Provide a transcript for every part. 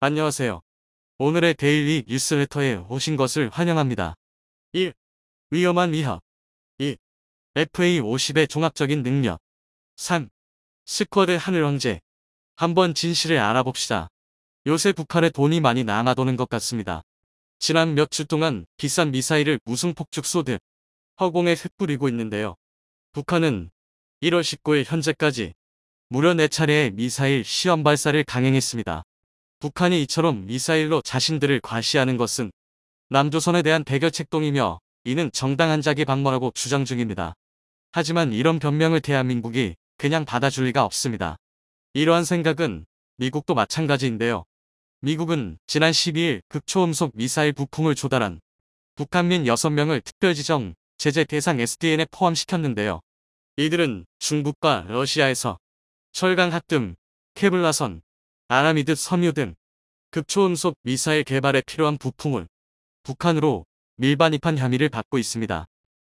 안녕하세요. 오늘의 데일리 뉴스레터에 오신 것을 환영합니다. 1. 위험한 위협. 2. FA50의 종합적인 능력. 3. 스쿼드 하늘 황제. 한번 진실을 알아봅시다. 요새 북한에 돈이 많이 남아도는 것 같습니다. 지난 몇 주 동안 비싼 미사일을 무승폭죽 쏘듯 허공에 흩뿌리고 있는데요. 북한은 1월 19일 현재까지 무려 4차례의 미사일 시험 발사를 강행했습니다. 북한이 이처럼 미사일로 자신들을 과시하는 것은 남조선에 대한 대결책동이며 이는 정당한 자기 방어라고 주장 중입니다. 하지만 이런 변명을 대한민국이 그냥 받아줄 리가 없습니다. 이러한 생각은 미국도 마찬가지인데요. 미국은 지난 12일 극초음속 미사일 부품을 조달한 북한민 6명을 특별지정 제재 대상 SDN에 포함시켰는데요. 이들은 중국과 러시아에서 철강 합금, 케블라선, 아라미드 섬유 등 극초음속 미사일 개발에 필요한 부품을 북한으로 밀반입한 혐의를 받고 있습니다.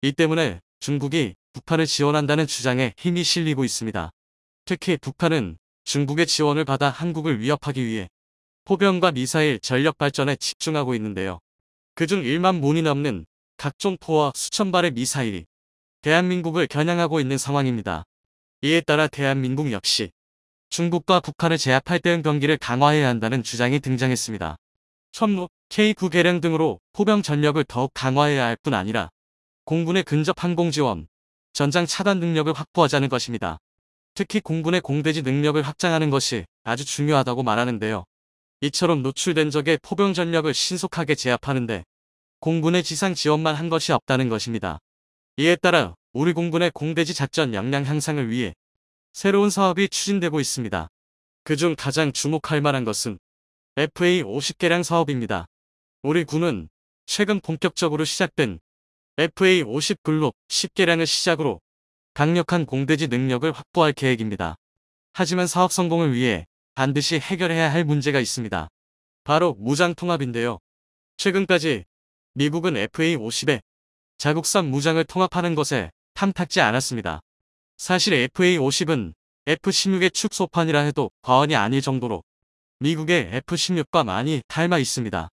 이 때문에 중국이 북한을 지원한다는 주장에 힘이 실리고 있습니다. 특히 북한은 중국의 지원을 받아 한국을 위협하기 위해 포병과 미사일 전력 발전에 집중하고 있는데요. 그중 1만 문이 넘는 각종 포와 수천 발의 미사일이 대한민국을 겨냥하고 있는 상황입니다. 이에 따라 대한민국 역시 중국과 북한을 제압할 대응 경기를 강화해야 한다는 주장이 등장했습니다. 천무, K9 개량 등으로 포병 전력을 더욱 강화해야 할 뿐 아니라 공군의 근접 항공 지원, 전장 차단 능력을 확보하자는 것입니다. 특히 공군의 공대지 능력을 확장하는 것이 아주 중요하다고 말하는데요. 이처럼 노출된 적의 포병 전력을 신속하게 제압하는데 공군의 지상 지원만 한 것이 없다는 것입니다. 이에 따라 우리 공군의 공대지 작전 역량 향상을 위해 새로운 사업이 추진되고 있습니다. 그중 가장 주목할 만한 것은 FA50 개량 사업입니다. 우리 군은 최근 본격적으로 시작된 FA50 글록 10개량을 시작으로 강력한 공대지 능력을 확보할 계획입니다. 하지만 사업 성공을 위해 반드시 해결해야 할 문제가 있습니다. 바로 무장 통합인데요. 최근까지 미국은 FA50에 자국산 무장을 통합하는 것에 탐탁지 않았습니다. 사실 FA50은 F-16의 축소판이라 해도 과언이 아닐 정도로 미국의 F-16과 많이 닮아 있습니다.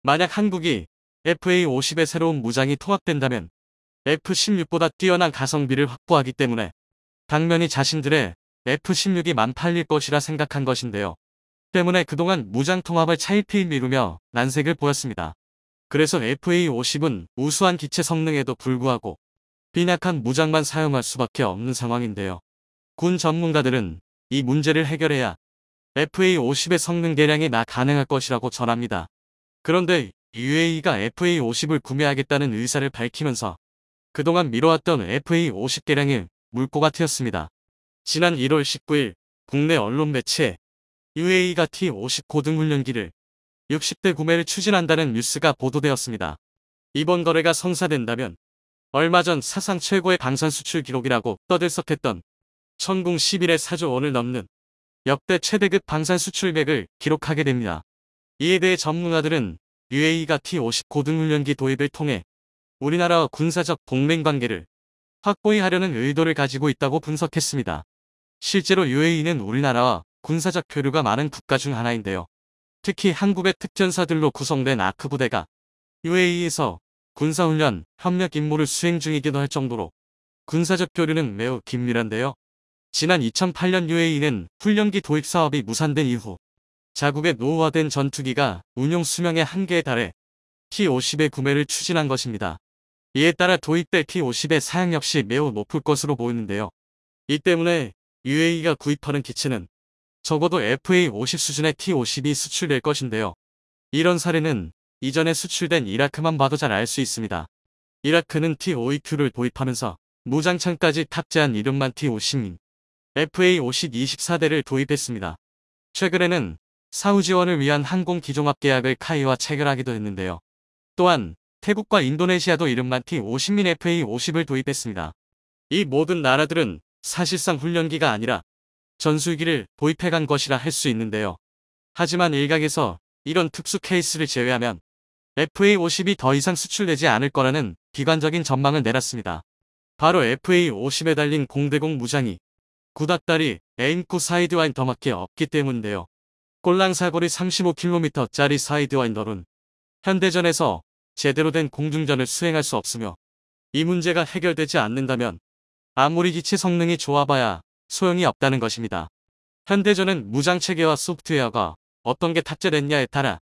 만약 한국이 FA50의 새로운 무장이 통합된다면 F-16보다 뛰어난 가성비를 확보하기 때문에 당연히 자신들의 F-16이 만팔릴 것이라 생각한 것인데요. 때문에 그동안 무장 통합을 차일피일 미루며 난색을 보였습니다. 그래서 FA50은 우수한 기체 성능에도 불구하고 빈약한 무장만 사용할 수밖에 없는 상황인데요. 군 전문가들은 이 문제를 해결해야 FA50의 성능 개량이 가능할 것이라고 전합니다. 그런데 UAE가 FA50을 구매하겠다는 의사를 밝히면서 그동안 미뤄왔던 FA50 개량이 물꼬가 트였습니다. 지난 1월 19일 국내 언론 매체에 UAE가 T-50 고등훈련기를 60대 구매를 추진한다는 뉴스가 보도되었습니다. 이번 거래가 성사된다면 얼마 전 사상 최고의 방산 수출 기록이라고 떠들썩했던 천궁 11의 4조 원을 넘는 역대 최대급 방산 수출액을 기록하게 됩니다. 이에 대해 전문가들은 UAE가 T-50 고등훈련기 도입을 통해 우리나라와 군사적 동맹관계를 확보하려는 의도를 가지고 있다고 분석했습니다. 실제로 UAE는 우리나라와 군사적 교류가 많은 국가 중 하나인데요. 특히 한국의 특전사들로 구성된 아크 부대가 UAE에서 군사훈련, 협력 임무를 수행 중이기도 할 정도로 군사적 교류는 매우 긴밀한데요. 지난 2008년 UAE는 훈련기 도입 사업이 무산된 이후 자국의 노후화된 전투기가 운용 수명의 한계에 달해 T-50의 구매를 추진한 것입니다. 이에 따라 도입될 T-50의 사양 역시 매우 높을 것으로 보이는데요. 이 때문에 UAE가 구입하는 기체는 적어도 FA-50 수준의 T-50이 수출될 것인데요. 이런 사례는 이전에 수출된 이라크만 봐도 잘 알 수 있습니다. 이라크는 T-52Q를 도입하면서 무장창까지 탑재한 이름만 T-50인 FA-50 24대를 도입했습니다. 최근에는 사후 지원을 위한 항공 기종합 계약을 카이와 체결하기도 했는데요. 또한 태국과 인도네시아도 이름만 T-50인 FA-50을 도입했습니다. 이 모든 나라들은 사실상 훈련기가 아니라 전술기를 도입해간 것이라 할 수 있는데요. 하지만 일각에서 이런 특수 케이스를 제외하면 FA-50이 더 이상 수출되지 않을 거라는 비관적인 전망을 내놨습니다. 바로 FA-50에 달린 공대공 무장이 구닥다리, 에임쿠 사이드와인 더밖에 없기 때문인데요. 꼴랑 사거리 35km짜리 사이드와인더는 현대전에서 제대로 된 공중전을 수행할 수 없으며 이 문제가 해결되지 않는다면 아무리 기체 성능이 좋아봐야 소용이 없다는 것입니다. 현대전은 무장체계와 소프트웨어가 어떤 게 탑재됐냐에 따라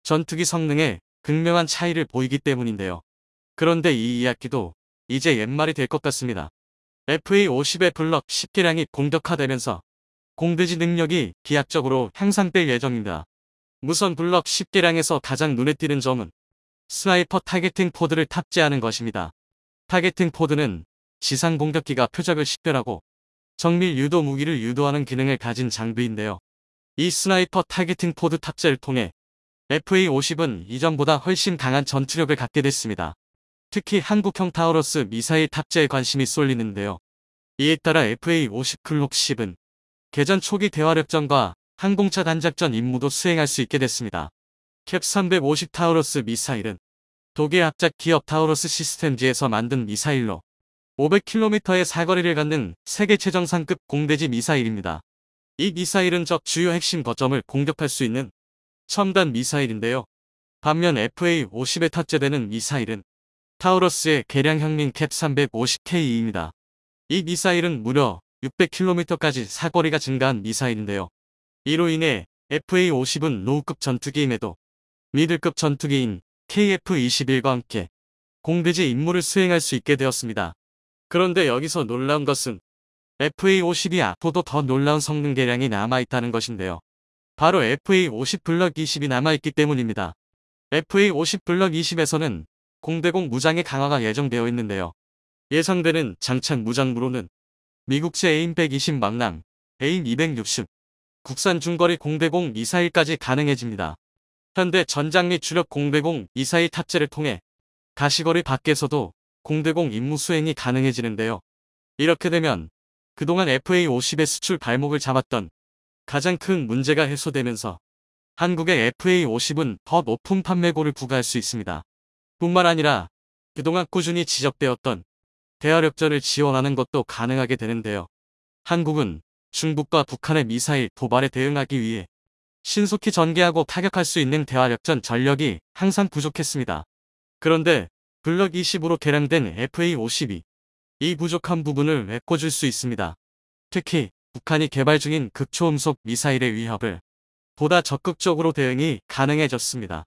전투기 성능에 극명한 차이를 보이기 때문인데요. 그런데 이 이야기도 이제 옛말이 될 것 같습니다. FA-50의 블럭 10개량이 공격화되면서 공대지 능력이 기하적으로 향상될 예정입니다. 무선 블럭 10개량에서 가장 눈에 띄는 점은 스나이퍼 타겟팅 포드를 탑재하는 것입니다. 타겟팅 포드는 지상 공격기가 표적을 식별하고 정밀 유도 무기를 유도하는 기능을 가진 장비인데요. 이 스나이퍼 타겟팅 포드 탑재를 통해 FA-50은 이전보다 훨씬 강한 전투력을 갖게 됐습니다. 특히 한국형 타우러스 미사일 탑재에 관심이 쏠리는데요. 이에 따라 FA-50 블록 10은 개전 초기 대화력전과 항공차 단작전 임무도 수행할 수 있게 됐습니다. 캡 350 타우러스 미사일은 독일 합작 기업 타우러스 시스템즈에서 만든 미사일로 500km의 사거리를 갖는 세계 최정상급 공대지 미사일입니다. 이 미사일은 적 주요 핵심 거점을 공격할 수 있는 첨단 미사일인데요. 반면 FA-50에 탑재되는 미사일은 타우러스의 개량형민 캡 350K입니다. 이 미사일은 무려 600km까지 사거리가 증가한 미사일인데요. 이로 인해 FA-50은 로우급 전투기임에도 미들급 전투기인 KF-21과 함께 공대지 임무를 수행할 수 있게 되었습니다. 그런데 여기서 놀라운 것은 FA-50이 앞으로도 더 놀라운 성능 개량이 남아있다는 것인데요. 바로 FA-50 블럭 20이 남아있기 때문입니다. FA-50 블럭 20에서는 공대공 무장의 강화가 예정되어 있는데요. 예상되는 장착 무장무로는 미국제 AIM-120 망랑, AIM-260, 국산 중거리 공대공 미사일까지 가능해집니다. 현대 전장 및 주력 공대공 미사일 탑재를 통해 가시거리 밖에서도 공대공 임무 수행이 가능해지는데요. 이렇게 되면 그동안 FA-50의 수출 발목을 잡았던 가장 큰 문제가 해소되면서 한국의 FA-50은 더 높은 판매고를 부과할 수 있습니다. 뿐만 아니라 그동안 꾸준히 지적되었던 대화력전을 지원하는 것도 가능하게 되는데요. 한국은 중국과 북한의 미사일 도발에 대응하기 위해 신속히 전개하고 타격할 수 있는 대화력전 전력이 항상 부족했습니다. 그런데 블럭 20으로 개량된 FA-50이 이 부족한 부분을 메꿔줄 수 있습니다. 특히 북한이 개발 중인 극초음속 미사일의 위협을 보다 적극적으로 대응이 가능해졌습니다.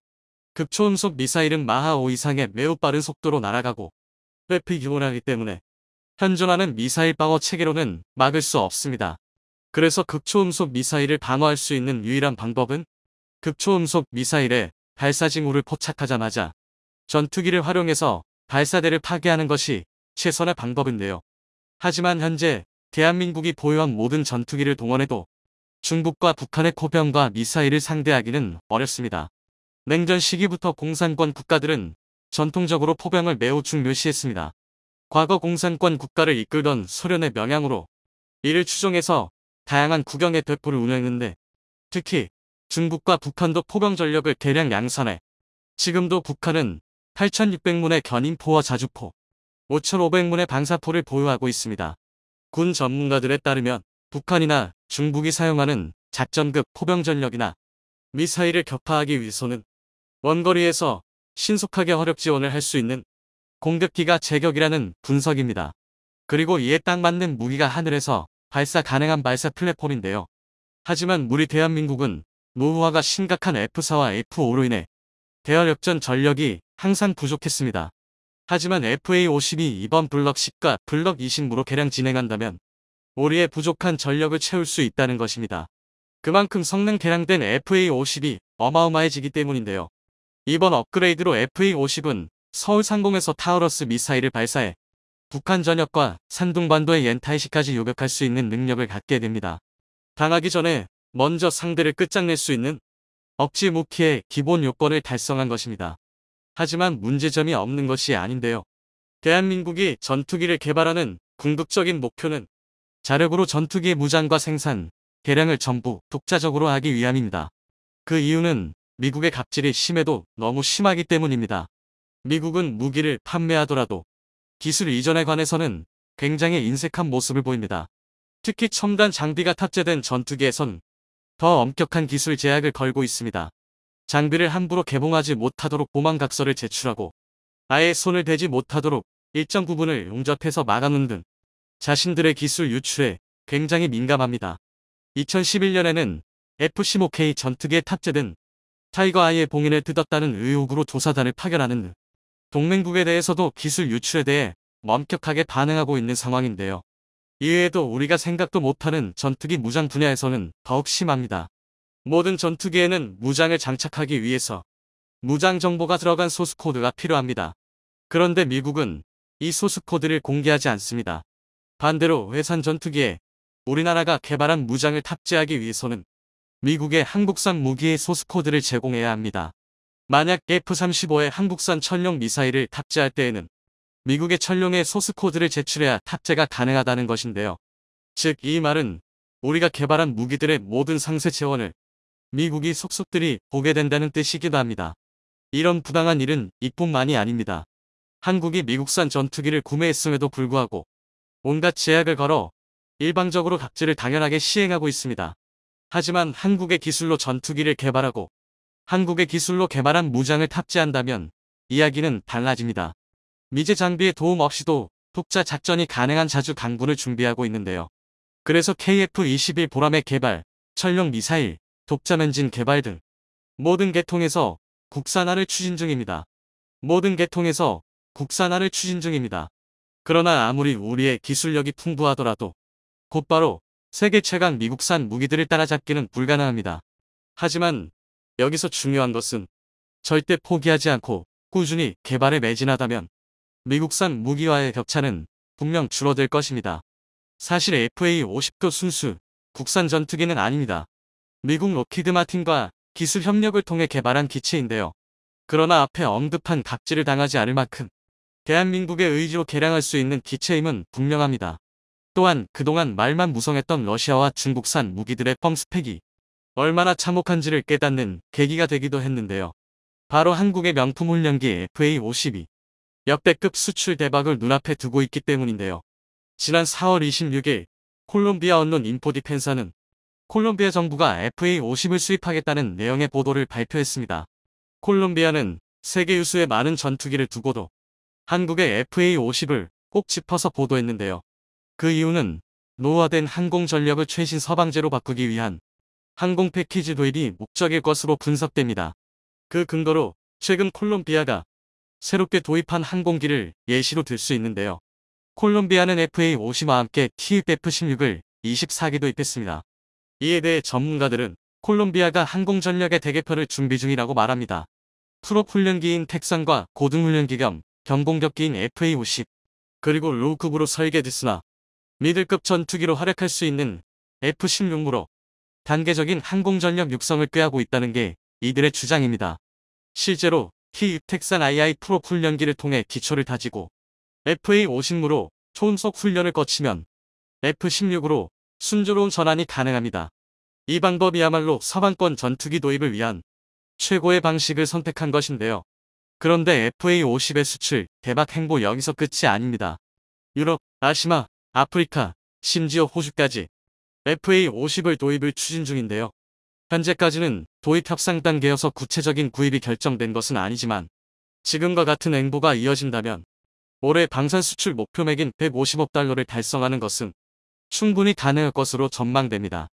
극초음속 미사일은 마하 5 이상의 매우 빠른 속도로 날아가고 회피 기본하기 때문에 현존하는 미사일 방어 체계로는 막을 수 없습니다. 그래서 극초음속 미사일을 방어할 수 있는 유일한 방법은 극초음속 미사일에 발사 징후를 포착하자마자 전투기를 활용해서 발사대를 파괴하는 것이 최선의 방법인데요. 하지만 현재 대한민국이 보유한 모든 전투기를 동원해도 중국과 북한의 포병과 미사일을 상대하기는 어렵습니다. 냉전 시기부터 공산권 국가들은 전통적으로 포병을 매우 중요시했습니다. 과거 공산권 국가를 이끌던 소련의 명령으로 이를 추종해서 다양한 국영의 대포를 운영했는데 특히 중국과 북한도 포병 전력을 대량 양산해 지금도 북한은 8,600문의 견인포와 자주포, 5,500문의 방사포를 보유하고 있습니다. 군 전문가들에 따르면 북한이나 중국이 사용하는 작전급 포병 전력이나 미사일을 격파하기 위해서는 원거리에서 신속하게 화력 지원을 할 수 있는 공격기가 제격이라는 분석입니다. 그리고 이에 딱 맞는 무기가 하늘에서 발사 가능한 발사 플랫폼인데요. 하지만 우리 대한민국은 노후화가 심각한 F4와 F5로 인해 대화력전 전력이 항상 부족했습니다. 하지만 FA-50이 이번 블럭 10과 블럭 20으로 개량 진행한다면 우리의 부족한 전력을 채울 수 있다는 것입니다. 그만큼 성능 개량된 FA-50이 어마어마해지기 때문인데요. 이번 업그레이드로 FA-50은 서울 상공에서 타우러스 미사일을 발사해 북한 전역과 산둥반도의 옌타이시까지 요격할 수 있는 능력을 갖게 됩니다. 당하기 전에 먼저 상대를 끝장낼 수 있는 억지 무기의 기본 요건을 달성한 것입니다. 하지만 문제점이 없는 것이 아닌데요. 대한민국이 전투기를 개발하는 궁극적인 목표는 자력으로 전투기의 무장과 생산, 개량을 전부 독자적으로 하기 위함입니다. 그 이유는 미국의 갑질이 심해도 너무 심하기 때문입니다. 미국은 무기를 판매하더라도 기술 이전에 관해서는 굉장히 인색한 모습을 보입니다. 특히 첨단 장비가 탑재된 전투기에선 더 엄격한 기술 제약을 걸고 있습니다. 장비를 함부로 개봉하지 못하도록 보망각서를 제출하고 아예 손을 대지 못하도록 일정 부분을 용접해서 막아놓는 등 자신들의 기술 유출에 굉장히 민감합니다. 2011년에는 F-15K 전투기에 탑재된 타이거 아이의 봉인을 뜯었다는 의혹으로 조사단을 파견하는 등 동맹국에 대해서도 기술 유출에 대해 엄격하게 반응하고 있는 상황인데요. 이외에도 우리가 생각도 못하는 전투기 무장 분야에서는 더욱 심합니다. 모든 전투기에는 무장을 장착하기 위해서 무장 정보가 들어간 소스코드가 필요합니다. 그런데 미국은 이 소스코드를 공개하지 않습니다. 반대로 외산 전투기에 우리나라가 개발한 무장을 탑재하기 위해서는 미국의 한국산 무기의 소스코드를 제공해야 합니다. 만약 F-35에 한국산 천룡 미사일을 탑재할 때에는 미국의 천룡의 소스코드를 제출해야 탑재가 가능하다는 것인데요. 즉 이 말은 우리가 개발한 무기들의 모든 상세 재원을 미국이 속속들이 보게 된다는 뜻이기도 합니다. 이런 부당한 일은 이뿐만이 아닙니다. 한국이 미국산 전투기를 구매했음에도 불구하고 온갖 제약을 걸어 일방적으로 각지를 당연하게 시행하고 있습니다. 하지만 한국의 기술로 전투기를 개발하고 한국의 기술로 개발한 무장을 탑재한다면 이야기는 달라집니다. 미제 장비의 도움 없이도 독자 작전이 가능한 자주 강군을 준비하고 있는데요. 그래서 KF-21 보람의 개발, 천룡 미사일, 독자 엔진 개발 등 모든 계통에서 국산화를 추진 중입니다. 그러나 아무리 우리의 기술력이 풍부하더라도 곧바로 세계 최강 미국산 무기들을 따라잡기는 불가능합니다. 하지만 여기서 중요한 것은 절대 포기하지 않고 꾸준히 개발에 매진하다면 미국산 무기와의 격차는 분명 줄어들 것입니다. 사실 FA-50도 순수 국산 전투기는 아닙니다. 미국 로키드 마틴과 기술 협력을 통해 개발한 기체인데요. 그러나 앞에 언급한 각지를 당하지 않을 만큼 대한민국의 의지로 개량할 수 있는 기체임은 분명합니다. 또한 그동안 말만 무성했던 러시아와 중국산 무기들의 펌스펙이 얼마나 참혹한지를 깨닫는 계기가 되기도 했는데요. 바로 한국의 명품 훈련기 FA-52 역대급 수출 대박을 눈앞에 두고 있기 때문인데요. 지난 4월 26일 콜롬비아 언론 인포디펜사는 콜롬비아 정부가 FA-50을 수입하겠다는 내용의 보도를 발표했습니다. 콜롬비아는 세계 유수의 많은 전투기를 두고도 한국의 FA-50을 꼭 짚어서 보도했는데요. 그 이유는 노후화된 항공 전력을 최신 서방제로 바꾸기 위한 항공 패키지 도입이 목적일 것으로 분석됩니다. 그 근거로 최근 콜롬비아가 새롭게 도입한 항공기를 예시로 들 수 있는데요. 콜롬비아는 FA-50와 함께 TF-16을 24기 도입했습니다. 이에 대해 전문가들은 콜롬비아가 항공전력의 대개편을 준비 중이라고 말합니다. 풀업 훈련기인 텍산과 고등훈련기 겸 경공격기인 FA-50 그리고 로우급으로 설계됐으나 미들급 전투기로 활약할 수 있는 F-16으로 단계적인 항공전력 육성을 꾀하고 있다는 게 이들의 주장입니다. 실제로 텍산 II 풀업 훈련기를 통해 기초를 다지고 FA-50으로 초음속 훈련을 거치면 F-16으로 순조로운 전환이 가능합니다. 이 방법이야말로 서방권 전투기 도입을 위한 최고의 방식을 선택한 것인데요. 그런데 FA-50의 수출 대박 행보 여기서 끝이 아닙니다. 유럽, 아시아, 아프리카, 심지어 호주까지 FA-50을 도입을 추진 중인데요. 현재까지는 도입 협상 단계여서 구체적인 구입이 결정된 것은 아니지만 지금과 같은 행보가 이어진다면 올해 방산 수출 목표액인 150억 달러를 달성하는 것은 충분히 가능할 것으로 전망됩니다.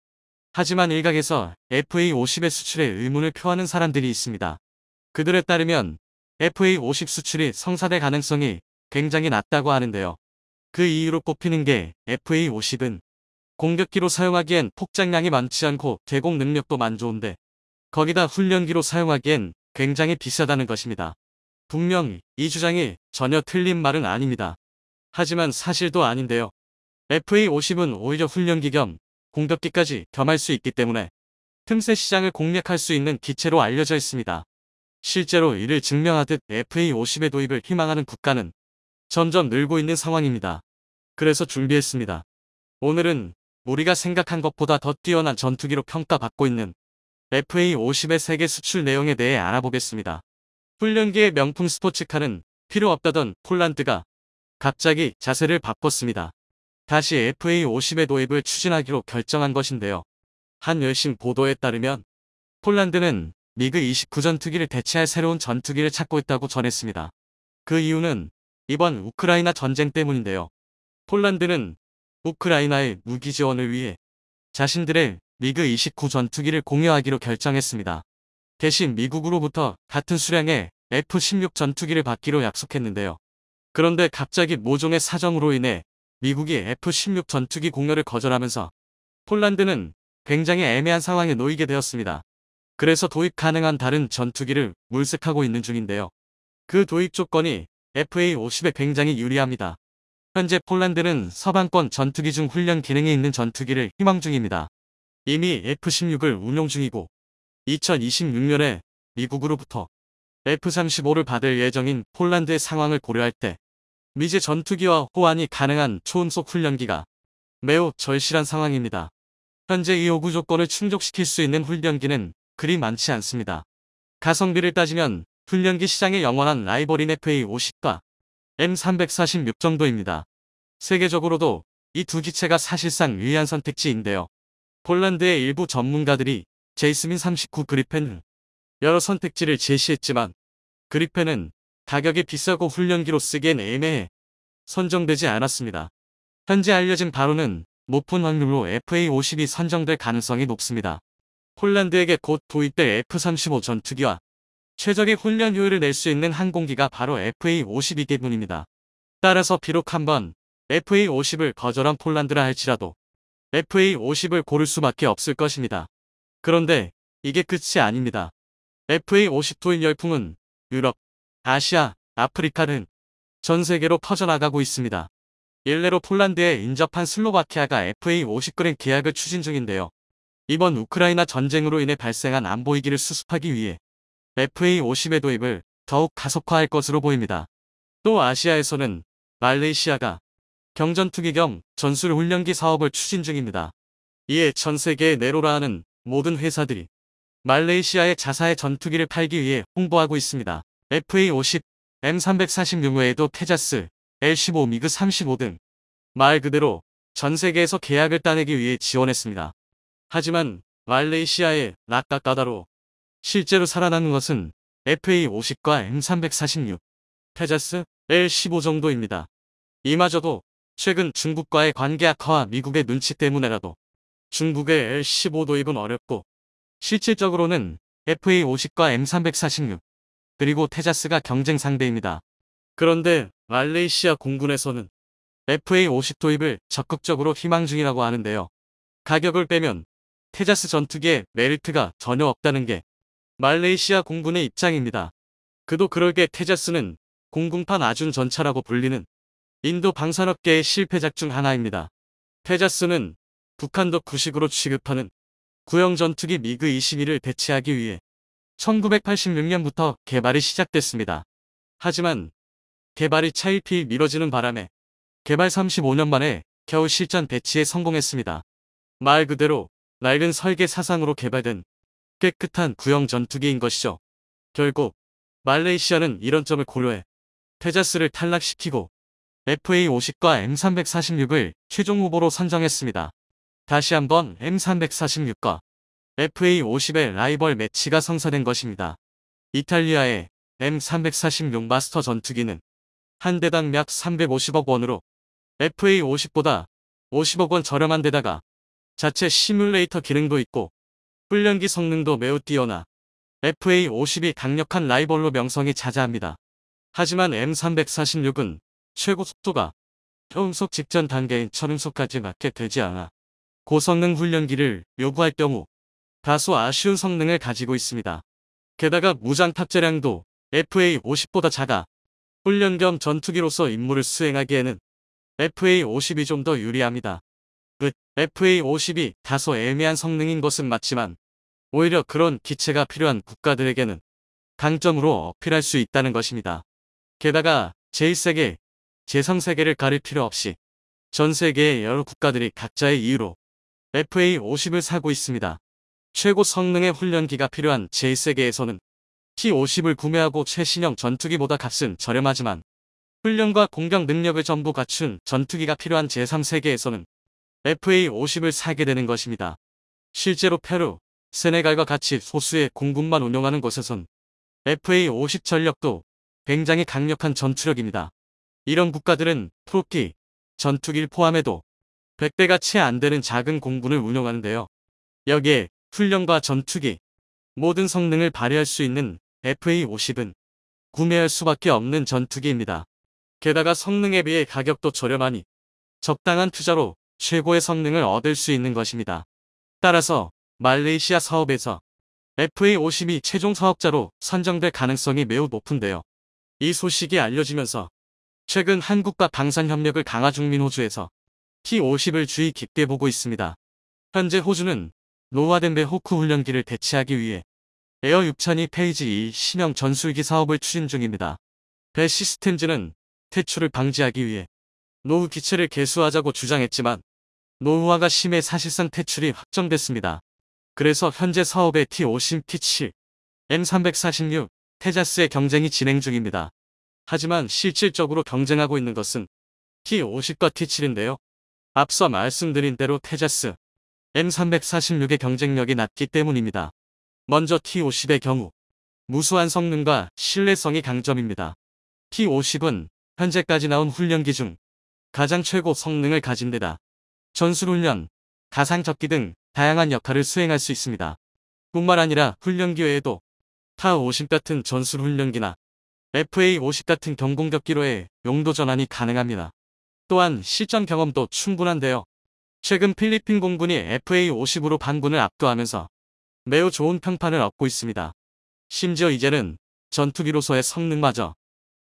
하지만 일각에서 FA-50의 수출에 의문을 표하는 사람들이 있습니다. 그들에 따르면 FA-50 수출이 성사될 가능성이 굉장히 낮다고 하는데요. 그 이유로 꼽히는 게 FA-50은 공격기로 사용하기엔 폭장량이 많지 않고 대공 능력도 만 좋은데 거기다 훈련기로 사용하기엔 굉장히 비싸다는 것입니다. 분명 이 주장이 전혀 틀린 말은 아닙니다. 하지만 사실도 아닌데요. FA-50은 오히려 훈련기 겸 공격기까지 겸할 수 있기 때문에 틈새 시장을 공략할 수 있는 기체로 알려져 있습니다. 실제로 이를 증명하듯 FA-50의 도입을 희망하는 국가는 점점 늘고 있는 상황입니다. 그래서 준비했습니다. 오늘은 우리가 생각한 것보다 더 뛰어난 전투기로 평가받고 있는 FA-50의 세계 수출 내용에 대해 알아보겠습니다. 훈련기의 명품 스포츠카는 필요 없다던 폴란드가 갑자기 자세를 바꿨습니다. 다시 FA-50의 도입을 추진하기로 결정한 것인데요. 한 외신 보도에 따르면 폴란드는 미그 29 전투기를 대체할 새로운 전투기를 찾고 있다고 전했습니다. 그 이유는 이번 우크라이나 전쟁 때문인데요. 폴란드는 우크라이나의 무기 지원을 위해 자신들의 미그 29 전투기를 공유하기로 결정했습니다. 대신 미국으로부터 같은 수량의 F-16 전투기를 받기로 약속했는데요. 그런데 갑자기 모종의 사정으로 인해 미국이 F-16 전투기 공여를 거절하면서 폴란드는 굉장히 애매한 상황에 놓이게 되었습니다. 그래서 도입 가능한 다른 전투기를 물색하고 있는 중인데요. 그 도입 조건이 FA-50에 굉장히 유리합니다. 현재 폴란드는 서방권 전투기 중 훈련 기능이 있는 전투기를 희망 중입니다. 이미 F-16을 운용 중이고 2026년에 미국으로부터 F-35를 받을 예정인 폴란드의 상황을 고려할 때 미제 전투기와 호환이 가능한 초음속 훈련기가 매우 절실한 상황입니다. 현재 이 요구 조건을 충족시킬 수 있는 훈련기는 그리 많지 않습니다. 가성비를 따지면 훈련기 시장의 영원한 라이벌인 FA-50과 M346 정도입니다. 세계적으로도 이 두 기체가 사실상 유리한 선택지인데요. 폴란드의 일부 전문가들이 제이스민 39 그리펜 여러 선택지를 제시했지만 그리펜은 가격이 비싸고 훈련기로 쓰기엔 애매해 선정되지 않았습니다. 현재 알려진 바로는 높은 확률로 FA-50이 선정될 가능성이 높습니다. 폴란드에게 곧 도입될 F-35 전투기와 최적의 훈련 효율을 낼 수 있는 항공기가 바로 FA-50이기 때문입니다. 따라서 비록 한번 FA-50을 거절한 폴란드라 할지라도 FA-50을 고를 수밖에 없을 것입니다. 그런데 이게 끝이 아닙니다. FA-50 도입 열풍은 유럽, 아시아, 아프리카 등 전 세계로 퍼져나가고 있습니다. 일례로 폴란드에 인접한 슬로바키아가 FA-50 그램 계약을 추진 중인데요. 이번 우크라이나 전쟁으로 인해 발생한 안보 위기를 수습하기 위해 FA-50의 도입을 더욱 가속화할 것으로 보입니다. 또 아시아에서는 말레이시아가 경전투기 겸 전술훈련기 사업을 추진 중입니다. 이에 전 세계의 네로라 하는 모든 회사들이 말레이시아의 자사의 전투기를 팔기 위해 홍보하고 있습니다. FA-50, M346 외에도 테자스, L-15 미그 35 등 말 그대로 전 세계에서 계약을 따내기 위해 지원했습니다. 하지만 말레이시아의 라카까다로 실제로 살아남은 것은 FA-50과 M346, 테자스, L-15 정도입니다. 이마저도 최근 중국과의 관계 악화와 미국의 눈치 때문에라도 중국의 L-15 도입은 어렵고 실질적으로는 FA-50과 M346 그리고 테자스가 경쟁 상대입니다. 그런데 말레이시아 공군에서는 FA-50 도입을 적극적으로 희망 중이라고 하는데요. 가격을 빼면 테자스 전투기에 메리트가 전혀 없다는 게 말레이시아 공군의 입장입니다. 그도 그럴게 테자스는 공군판 아준 전차라고 불리는 인도 방산업계의 실패작 중 하나입니다. 테자스는 북한도 구식으로 취급하는 구형 전투기 미그 21을 대체하기 위해 1986년부터 개발이 시작됐습니다. 하지만 개발이 차일피일 미뤄지는 바람에 개발 35년 만에 겨우 실전 배치에 성공했습니다. 말 그대로 낡은 설계 사상으로 개발된 깨끗한 구형 전투기인 것이죠. 결국 말레이시아는 이런 점을 고려해 테자스를 탈락시키고 FA-50과 M346을 최종 후보로 선정했습니다. 다시 한번 M346과 FA-50의 라이벌 매치가 성사된 것입니다. 이탈리아의 M346 마스터 전투기는 한 대당 약 350억 원으로 FA-50보다 50억 원 저렴한 데다가 자체 시뮬레이터 기능도 있고 훈련기 성능도 매우 뛰어나 FA-50이 강력한 라이벌로 명성이 자자합니다. 하지만 M346은 최고 속도가 초음속 직전 단계인 초음속까지 맞게 되지 않아 고성능 훈련기를 요구할 경우 다소 아쉬운 성능을 가지고 있습니다. 게다가 무장 탑재량도 FA-50보다 작아 훈련 겸 전투기로서 임무를 수행하기에는 FA-50이 좀 더 유리합니다. FA-50이 다소 애매한 성능인 것은 맞지만 오히려 그런 기체가 필요한 국가들에게는 강점으로 어필할 수 있다는 것입니다. 게다가 제1세계, 제3세계를 가릴 필요 없이 전 세계의 여러 국가들이 각자의 이유로 FA-50을 사고 있습니다. 최고 성능의 훈련기가 필요한 제1세계에서는 T-50을 구매하고 최신형 전투기보다 값은 저렴하지만 훈련과 공격 능력을 전부 갖춘 전투기가 필요한 제3세계에서는 FA-50을 사게 되는 것입니다. 실제로 페루, 세네갈과 같이 소수의 공군만 운용하는 곳에선 FA-50 전력도 굉장히 강력한 전투력입니다. 이런 국가들은 프로키, 전투기를 포함해도 100대가 채 안 되는 작은 공군을 운용하는데요. 여기에 훈련과 전투기, 모든 성능을 발휘할 수 있는 FA-50은 구매할 수밖에 없는 전투기입니다. 게다가 성능에 비해 가격도 저렴하니 적당한 투자로 최고의 성능을 얻을 수 있는 것입니다. 따라서 말레이시아 사업에서 FA-50이 최종 사업자로 선정될 가능성이 매우 높은데요. 이 소식이 알려지면서 최근 한국과 방산협력을 강화 중인 호주에서 T-50을 주의 깊게 보고 있습니다. 현재 호주는 노후화된 배 호크 훈련기를 대체하기 위해 에어 6000이 페이지 2 신형 전술기 사업을 추진 중입니다. 배 시스템즈는 퇴출을 방지하기 위해 노후 기체를 개수하자고 주장했지만 노후화가 심해 사실상 퇴출이 확정됐습니다. 그래서 현재 사업의 T-50, T-7, M346, 테자스의 경쟁이 진행 중입니다. 하지만 실질적으로 경쟁하고 있는 것은 T-50과 T-7인데요. 앞서 말씀드린 대로 테자스, M346의 경쟁력이 낮기 때문입니다. 먼저 T-50의 경우 무수한 성능과 신뢰성이 강점입니다. T-50은 현재까지 나온 훈련기 중 가장 최고 성능을 가진 데다 전술훈련, 가상접기 등 다양한 역할을 수행할 수 있습니다. 뿐만 아니라 훈련기 외에도 타-50 같은 전술훈련기나 FA-50 같은 경공격기로의 용도 전환이 가능합니다. 또한 실전 경험도 충분한데요. 최근 필리핀 공군이 FA-50으로 반군을 압도하면서 매우 좋은 평판을 얻고 있습니다. 심지어 이제는 전투기로서의 성능마저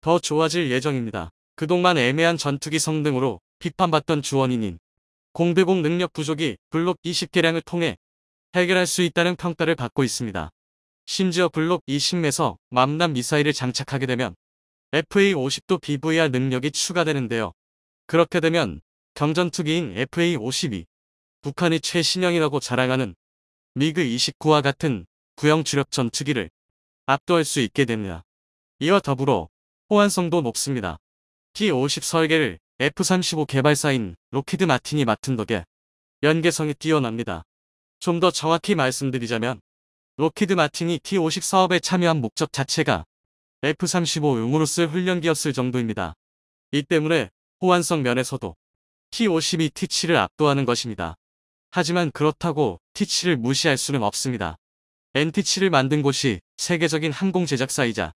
더 좋아질 예정입니다. 그동안 애매한 전투기 성능으로 비판받던 주원인인 공대공 능력 부족이 블록 20개량을 통해 해결할 수 있다는 평가를 받고 있습니다. 심지어 블록 20에서 맘남 미사일을 장착하게 되면 FA-50도 BVR 능력이 추가되는데요. 그렇게 되면 경전투기인 FA-52, 북한이 최신형이라고 자랑하는 미그-29와 같은 구형 주력 전투기를 압도할 수 있게 됩니다. 이와 더불어 호환성도 높습니다. T-50 설계를 F-35 개발사인 로키드 마틴이 맡은 덕에 연계성이 뛰어납니다. 좀 더 정확히 말씀드리자면 로키드 마틴이 T-50 사업에 참여한 목적 자체가 F-35용으로 쓸 훈련기였을 정도입니다. 이 때문에 호환성 면에서도 T-50이 T-7을 압도하는 것입니다. 하지만 그렇다고 T-7을 무시할 수는 없습니다. NT-7을 만든 곳이 세계적인 항공 제작사이자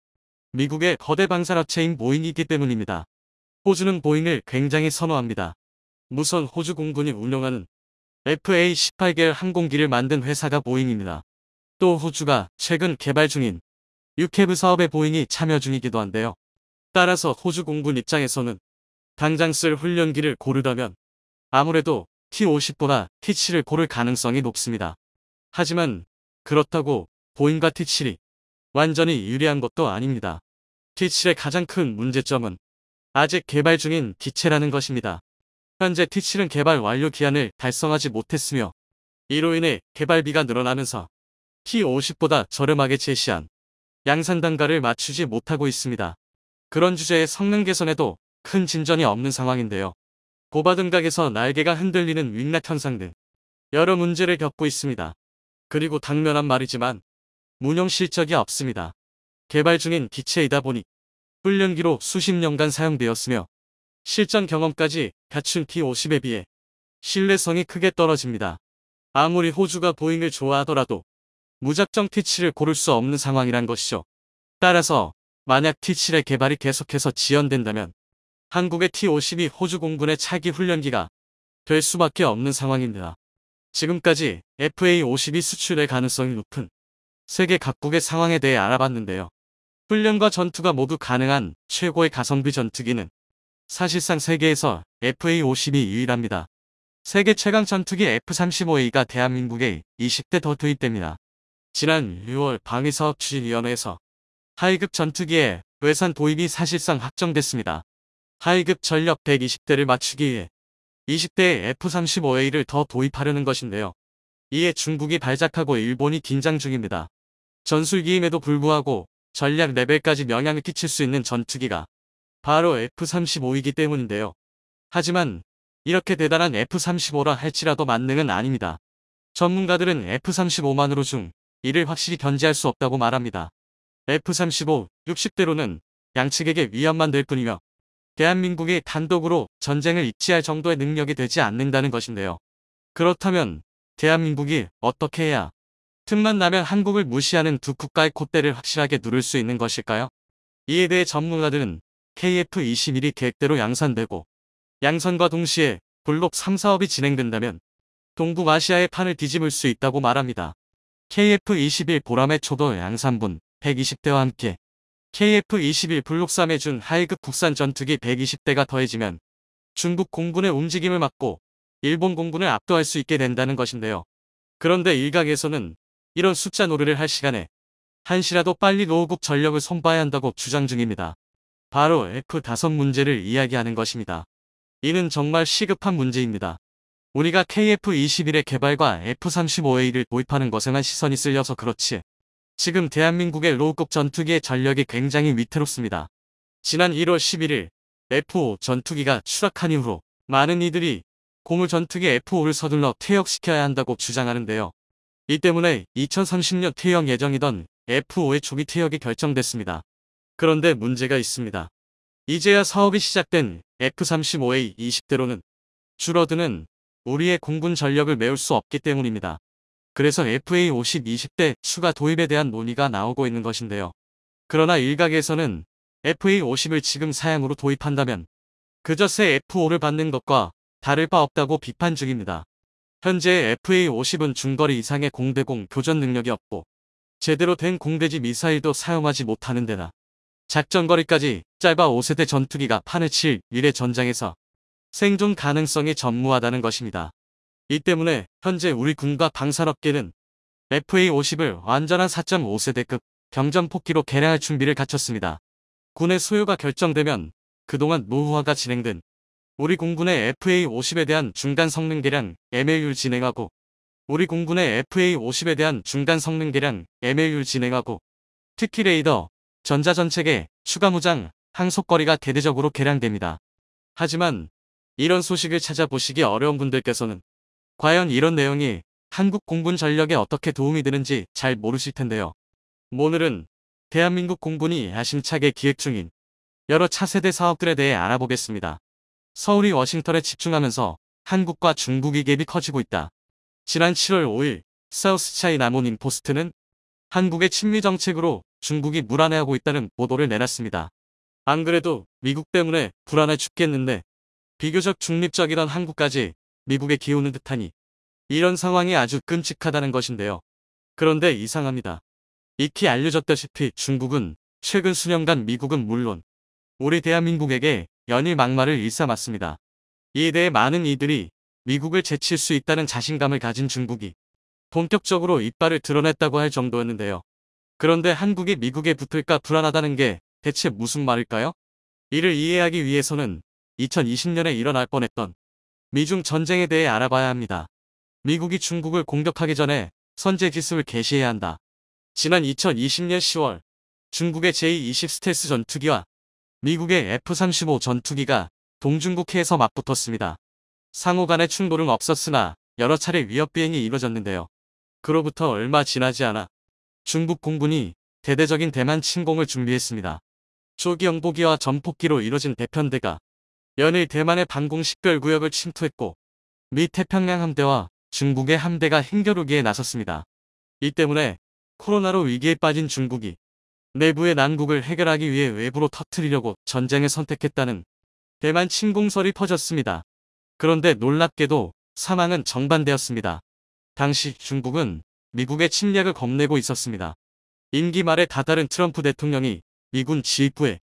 미국의 거대 방산업체인 보잉이기 때문입니다. 호주는 보잉을 굉장히 선호합니다. 무선 호주 공군이 운영하는 FA-18계열 항공기를 만든 회사가 보잉입니다. 또 호주가 최근 개발 중인 유캐브 사업에 보잉이 참여 중이기도 한데요. 따라서 호주 공군 입장에서는 당장 쓸 훈련기를 고르려면 아무래도 T-50보다 T-7을 고를 가능성이 높습니다. 하지만 그렇다고 보잉과 T-7이 완전히 유리한 것도 아닙니다. T-7의 가장 큰 문제점은 아직 개발 중인 기체라는 것입니다. 현재 T-7은 개발 완료 기한을 달성하지 못했으며 이로 인해 개발비가 늘어나면서 T-50보다 저렴하게 제시한 양산 단가를 맞추지 못하고 있습니다. 그런 주제의 성능 개선에도 큰 진전이 없는 상황인데요. 고바등각에서 날개가 흔들리는 윙락 현상 등 여러 문제를 겪고 있습니다. 그리고 당면한 말이지만 운용 실적이 없습니다. 개발 중인 기체이다 보니 훈련기로 수십 년간 사용되었으며 실전 경험까지 갖춘 T-50에 비해 신뢰성이 크게 떨어집니다. 아무리 호주가 보잉을 좋아하더라도 무작정 T-7을 고를 수 없는 상황이란 것이죠. 따라서 만약 T-7의 개발이 계속해서 지연된다면 한국의 T-50이 호주 공군의 차기 훈련기가 될 수밖에 없는 상황입니다. 지금까지 FA-50이 수출될 가능성이 높은 세계 각국의 상황에 대해 알아봤는데요. 훈련과 전투가 모두 가능한 최고의 가성비 전투기는 사실상 세계에서 FA-50이 유일합니다. 세계 최강 전투기 F-35A가 대한민국에 20대 더 투입됩니다. 지난 6월 방위사업추진위원회에서 하위급 전투기의 외산 도입이 사실상 확정됐습니다. 하위급 전력 120대를 맞추기 위해 20대의 F-35A를 더 도입하려는 것인데요. 이에 중국이 발작하고 일본이 긴장 중입니다. 전술기임에도 불구하고 전략 레벨까지 영향을 끼칠 수 있는 전투기가 바로 F-35이기 때문인데요. 하지만 이렇게 대단한 F-35라 할지라도 만능은 아닙니다. 전문가들은 F-35만으로 중, 이를 확실히 견제할 수 없다고 말합니다. F-35, 60대로는 양측에게 위협만 될 뿐이며 대한민국이 단독으로 전쟁을 입지할 정도의 능력이 되지 않는다는 것인데요. 그렇다면 대한민국이 어떻게 해야 틈만 나면 한국을 무시하는 두 국가의 콧대를 확실하게 누를 수 있는 것일까요? 이에 대해 전문가들은 KF-21이 계획대로 양산되고 양산과 동시에 블록 3 사업이 진행된다면 동북아시아의 판을 뒤집을 수 있다고 말합니다. KF-21 보람의 초도 양산분 120대와 함께 KF-21 블록 3의 준 하이급 국산 전투기 120대가 더해지면 중국 공군의 움직임을 막고 일본 공군을 압도할 수 있게 된다는 것인데요. 그런데 일각에서는 이런 숫자 노래를 할 시간에 한시라도 빨리 노후국 전력을 손봐야 한다고 주장 중입니다. 바로 F-5 문제를 이야기하는 것입니다. 이는 정말 시급한 문제입니다. 우리가 KF-21의 개발과 F-35A를 도입하는 것에만 시선이 쓸려서 그렇지 지금 대한민국의 로우급 전투기의 전력이 굉장히 위태롭습니다. 지난 1월 11일 F-5 전투기가 추락한 이후로 많은 이들이 고물 전투기 F-5를 서둘러 퇴역시켜야 한다고 주장하는데요. 이 때문에 2030년 퇴역 예정이던 F-5의 조기 퇴역이 결정됐습니다. 그런데 문제가 있습니다. 이제야 사업이 시작된 F-35A 20대로는 줄어드는 우리의 공군 전력을 메울 수 없기 때문입니다. 그래서 FA-50 20대 추가 도입에 대한 논의가 나오고 있는 것인데요. 그러나 일각에서는 FA-50을 지금 사양으로 도입한다면 그저 새 F-5를 받는 것과 다를 바 없다고 비판 중입니다. 현재 FA-50은 중거리 이상의 공대공 교전 능력이 없고 제대로 된 공대지 미사일도 사용하지 못하는 데다 작전거리까지 짧아 5세대 전투기가 판을 칠 미래 전장에서 생존 가능성이 전무하다는 것입니다. 이 때문에 현재 우리 군과 방산업계는 FA-50을 완전한 4.5세대급 경전폭기로 개량할 준비를 갖췄습니다. 군의 소요가 결정되면 그동안 노후화가 진행된 우리 공군의 FA-50에 대한 중간 성능 개량 MLU를 진행하고 우리 공군의 FA-50에 대한 중간 성능 개량 MLU를 진행하고 특히 레이더, 전자전체계, 추가 무장, 항속거리가 대대적으로 개량됩니다. 하지만 이런 소식을 찾아보시기 어려운 분들께서는 과연 이런 내용이 한국 공군 전력에 어떻게 도움이 되는지 잘 모르실 텐데요. 오늘은 대한민국 공군이 야심차게 기획 중인 여러 차세대 사업들에 대해 알아보겠습니다. 서울이 워싱턴에 집중하면서 한국과 중국의 갭이 커지고 있다. 지난 7월 5일 사우스차이나 모닝포스트는 한국의 친미 정책으로 중국이 불안해하고 있다는 보도를 내놨습니다. 안 그래도 미국 때문에 불안해 죽겠는데 비교적 중립적이던 한국까지 미국에 기우는 듯하니 이런 상황이 아주 끔찍하다는 것인데요. 그런데 이상합니다. 익히 알려졌다시피 중국은 최근 수년간 미국은 물론 우리 대한민국에게 연일 막말을 일삼았습니다. 이에 대해 많은 이들이 미국을 제칠 수 있다는 자신감을 가진 중국이 본격적으로 이빨을 드러냈다고 할 정도였는데요. 그런데 한국이 미국에 붙을까 불안하다는 게 대체 무슨 말일까요? 이를 이해하기 위해서는 2020년에 일어날 뻔했던 미중 전쟁에 대해 알아봐야 합니다. 미국이 중국을 공격하기 전에 선제 기습을 개시해야 한다. 지난 2020년 10월 중국의 제-20 스텔스 전투기와 미국의 F-35 전투기가 동중국해에서 맞붙었습니다. 상호 간의 충돌은 없었으나 여러 차례 위협 비행이 이뤄졌는데요. 그로부터 얼마 지나지 않아 중국 공군이 대대적인 대만 침공을 준비했습니다. 조기 영보기와 전폭기로 이뤄진 대편대가 연일 대만의 방공 식별구역을 침투했고 미 태평양 함대와 중국의 함대가 힘겨루기에 나섰습니다. 이 때문에 코로나로 위기에 빠진 중국이 내부의 난국을 해결하기 위해 외부로 터뜨리려고 전쟁을 선택했다는 대만 침공설이 퍼졌습니다. 그런데 놀랍게도 사망은 정반대였습니다. 당시 중국은 미국의 침략을 겁내고 있었습니다. 임기 말에 다다른 트럼프 대통령이 미군 지휘부에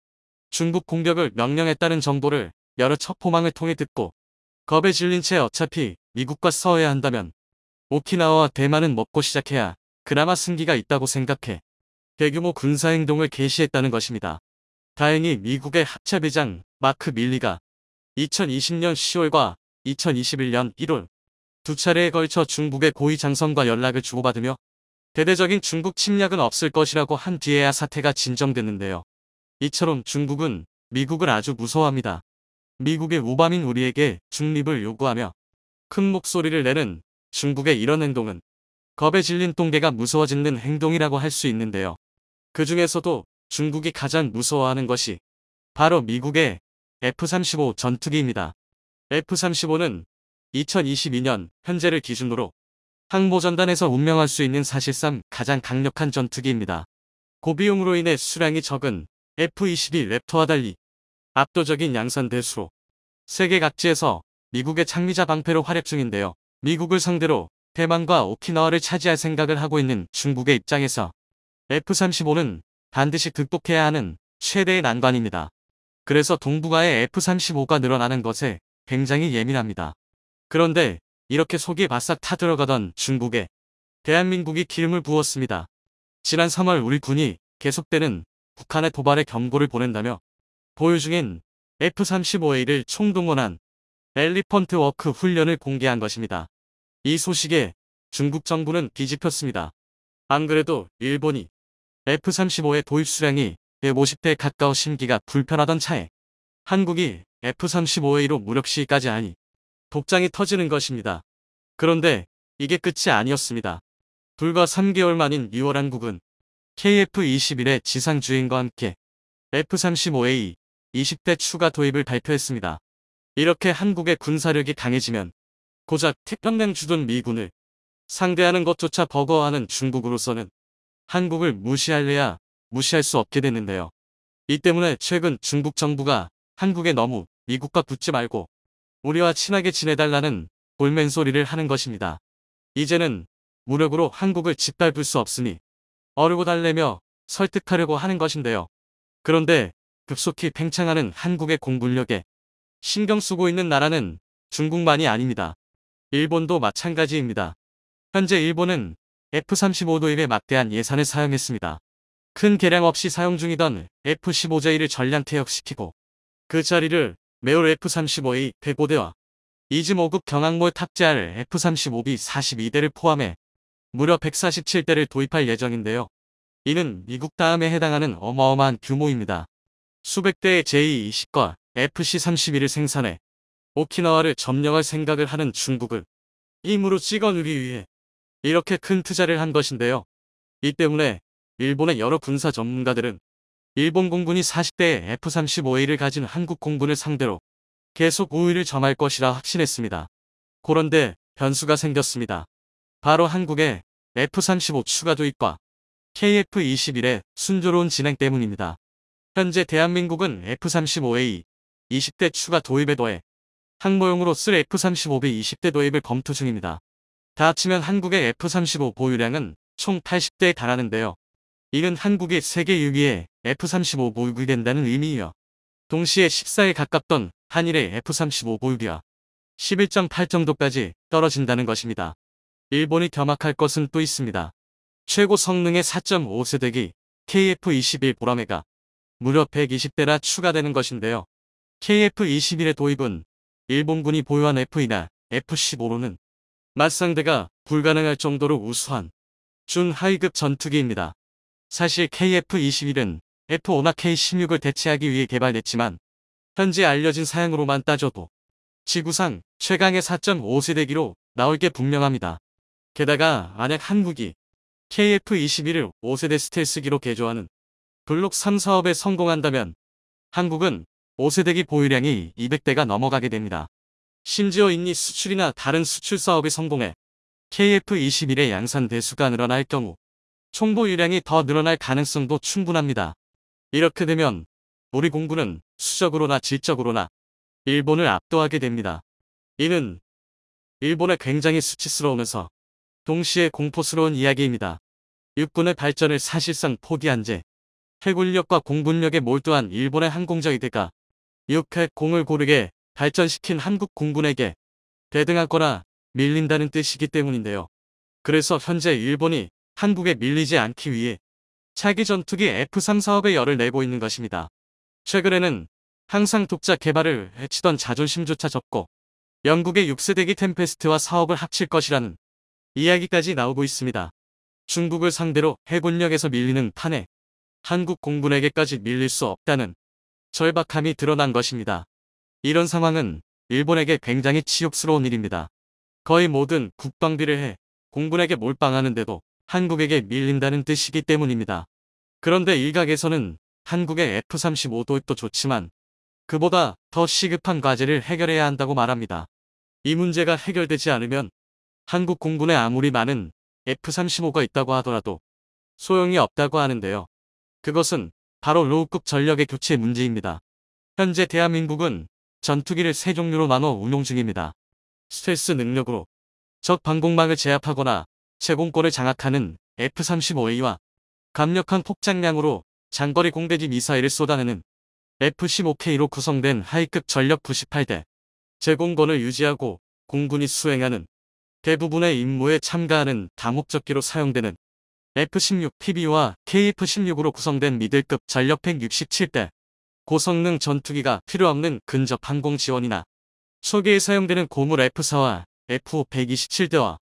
중국 공격을 명령했다는 정보를 여러 첩보망을 통해 듣고 겁에 질린 채 어차피 미국과 싸워야 한다면 오키나와와 대만은 먹고 시작해야 그나마 승기가 있다고 생각해 대규모 군사행동을 개시했다는 것입니다. 다행히 미국의 합참의장 마크 밀리가 2020년 10월과 2021년 1월 두 차례에 걸쳐 중국의 고위 장성과 연락을 주고받으며 대대적인 중국 침략은 없을 것이라고 한 뒤에야 사태가 진정됐는데요. 이처럼 중국은 미국을 아주 무서워합니다. 미국의 우방인 우리에게 중립을 요구하며 큰 목소리를 내는 중국의 이런 행동은 겁에 질린 똥개가 무서워지는 행동이라고 할 수 있는데요. 그 중에서도 중국이 가장 무서워하는 것이 바로 미국의 F-35 전투기입니다. F-35는 2022년 현재를 기준으로 항모전단에서 운명할 수 있는 사실상 가장 강력한 전투기입니다. 고비용으로 인해 수량이 적은 F-22 랩터와 달리 압도적인 양산 대수로 세계 각지에서 미국의 창리자 방패로 활약 중인데요. 미국을 상대로 대만과 오키나와를 차지할 생각을 하고 있는 중국의 입장에서 F-35는 반드시 극복해야 하는 최대의 난관입니다. 그래서 동북아의 F-35가 늘어나는 것에 굉장히 예민합니다. 그런데 이렇게 속이 바싹 타들어가던 중국에 대한민국이 기름을 부었습니다. 지난 3월 우리 군이 계속되는 북한의 도발에 경고를 보낸다며 보유 중인 F-35A를 총동원한 엘리펀트 워크 훈련을 공개한 것입니다. 이 소식에 중국 정부는 뒤집혔습니다. 안 그래도 일본이 F-35의 도입 수량이 150대에 가까우심기가 불편하던 차에 한국이 F-35A로 무력 시위까지 하니 독장이 터지는 것입니다. 그런데 이게 끝이 아니었습니다. 불과 3개월 만인 6월 한국은 KF-21의 지상주행과 함께 F-35A 20대 추가 도입을 발표했습니다. 이렇게 한국의 군사력이 강해지면 고작 태평양 주둔 미군을 상대하는 것조차 버거워하는 중국으로서는 한국을 무시할래야 무시할 수 없게 됐는데요. 이 때문에 최근 중국 정부가 한국에 너무 미국과 붙지 말고 우리와 친하게 지내달라는 볼멘 소리를 하는 것입니다. 이제는 무력으로 한국을 짓밟을 수 없으니 어르고 달래며 설득하려고 하는 것인데요. 그런데 급속히 팽창하는 한국의 공군력에 신경 쓰고 있는 나라는 중국만이 아닙니다. 일본도 마찬가지입니다. 현재 일본은 F-35 도입에 막대한 예산을 사용했습니다. 큰 개량 없이 사용 중이던 F-15J를 전량 퇴역시키고 그 자리를 매월 F-35A 105대와 이즘 5급 경항모에 탑재할 F-35B 42대를 포함해 무려 147대를 도입할 예정인데요. 이는 미국 다음에 해당하는 어마어마한 규모입니다. 수백 대의 J-20과 FC-31을 생산해 오키나와를 점령할 생각을 하는 중국을 힘으로 찍어누기 위해 이렇게 큰 투자를 한 것인데요. 이 때문에 일본의 여러 군사 전문가들은 일본 공군이 40대의 F-35A를 가진 한국 공군을 상대로 계속 우위를 점할 것이라 확신했습니다. 그런데 변수가 생겼습니다. 바로 한국의 F-35 추가 도입과 KF-21의 순조로운 진행 때문입니다. 현재 대한민국은 F-35A 20대 추가 도입에 더해 항모용으로 쓸 F-35B 20대 도입을 검토 중입니다. 다 합치면 한국의 F-35 보유량은 총 80대에 달하는데요. 이는 한국이 세계 6위의 F-35 보유국이 된다는 의미이며 동시에 14에 가깝던 한일의 F-35 보유비와 11.8 정도까지 떨어진다는 것입니다. 일본이 겸학할 것은 또 있습니다. 최고 성능의 4.5세대기 KF-21 보라매가 무려 120대나 추가되는 것인데요. KF-21의 도입은 일본군이 보유한 F-2나 F-15로는 맞상대가 불가능할 정도로 우수한 준하위급 전투기입니다. 사실 KF-21은 F-5나 K-16을 대체하기 위해 개발됐지만 현재 알려진 사양으로만 따져도 지구상 최강의 4.5세대기로 나올 게 분명합니다. 게다가 만약 한국이 KF-21을 5세대 스텔스기로 개조하는 블록 3 사업에 성공한다면 한국은 5세대기 보유량이 200대가 넘어가게 됩니다. 심지어 인리 수출이나 다른 수출 사업이 성공해 KF-21의 양산 대수가 늘어날 경우 총 보유량이 더 늘어날 가능성도 충분합니다. 이렇게 되면 우리 공군은 수적으로나 질적으로나 일본을 압도하게 됩니다. 이는 일본에 굉장히 수치스러우면서 동시에 공포스러운 이야기입니다. 육군의 발전을 사실상 포기한 채 해군력과 공군력에 몰두한 일본의 항공자위대가 육해공을 고르게 발전시킨 한국 공군에게 대등하거나 밀린다는 뜻이기 때문인데요. 그래서 현재 일본이 한국에 밀리지 않기 위해 차기 전투기 F-3 사업에 열을 내고 있는 것입니다. 최근에는 항상 독자 개발을 해치던 자존심조차 접고 영국의 6세대기 템페스트와 사업을 합칠 것이라는 이야기까지 나오고 있습니다. 중국을 상대로 해군력에서 밀리는 판에 한국 공군에게까지 밀릴 수 없다는 절박함이 드러난 것입니다. 이런 상황은 일본에게 굉장히 치욕스러운 일입니다. 거의 모든 국방비를 해 공군에게 몰빵하는데도 한국에게 밀린다는 뜻이기 때문입니다. 그런데 일각에서는 한국의 F-35 도입도 좋지만 그보다 더 시급한 과제를 해결해야 한다고 말합니다. 이 문제가 해결되지 않으면 한국 공군에 아무리 많은 F-35가 있다고 하더라도 소용이 없다고 하는데요. 그것은 바로 로우급 전력의 교체 문제입니다. 현재 대한민국은 전투기를 세 종류로 나눠 운용 중입니다. 스텔스 능력으로 적 방공망을 제압하거나 제공권을 장악하는 F-35A와 강력한 폭장량으로 장거리 공대지 미사일을 쏟아내는 F-15K로 구성된 하이급 전력 98대, 제공권을 유지하고 공군이 수행하는 대부분의 임무에 참가하는 다목적기로 사용되는 F-16PB와 KF-16으로 구성된 미들급 전력 167대, 고성능 전투기가 필요 없는 근접 항공 지원이나 초기에 사용되는 고물 F-4와 F-127대와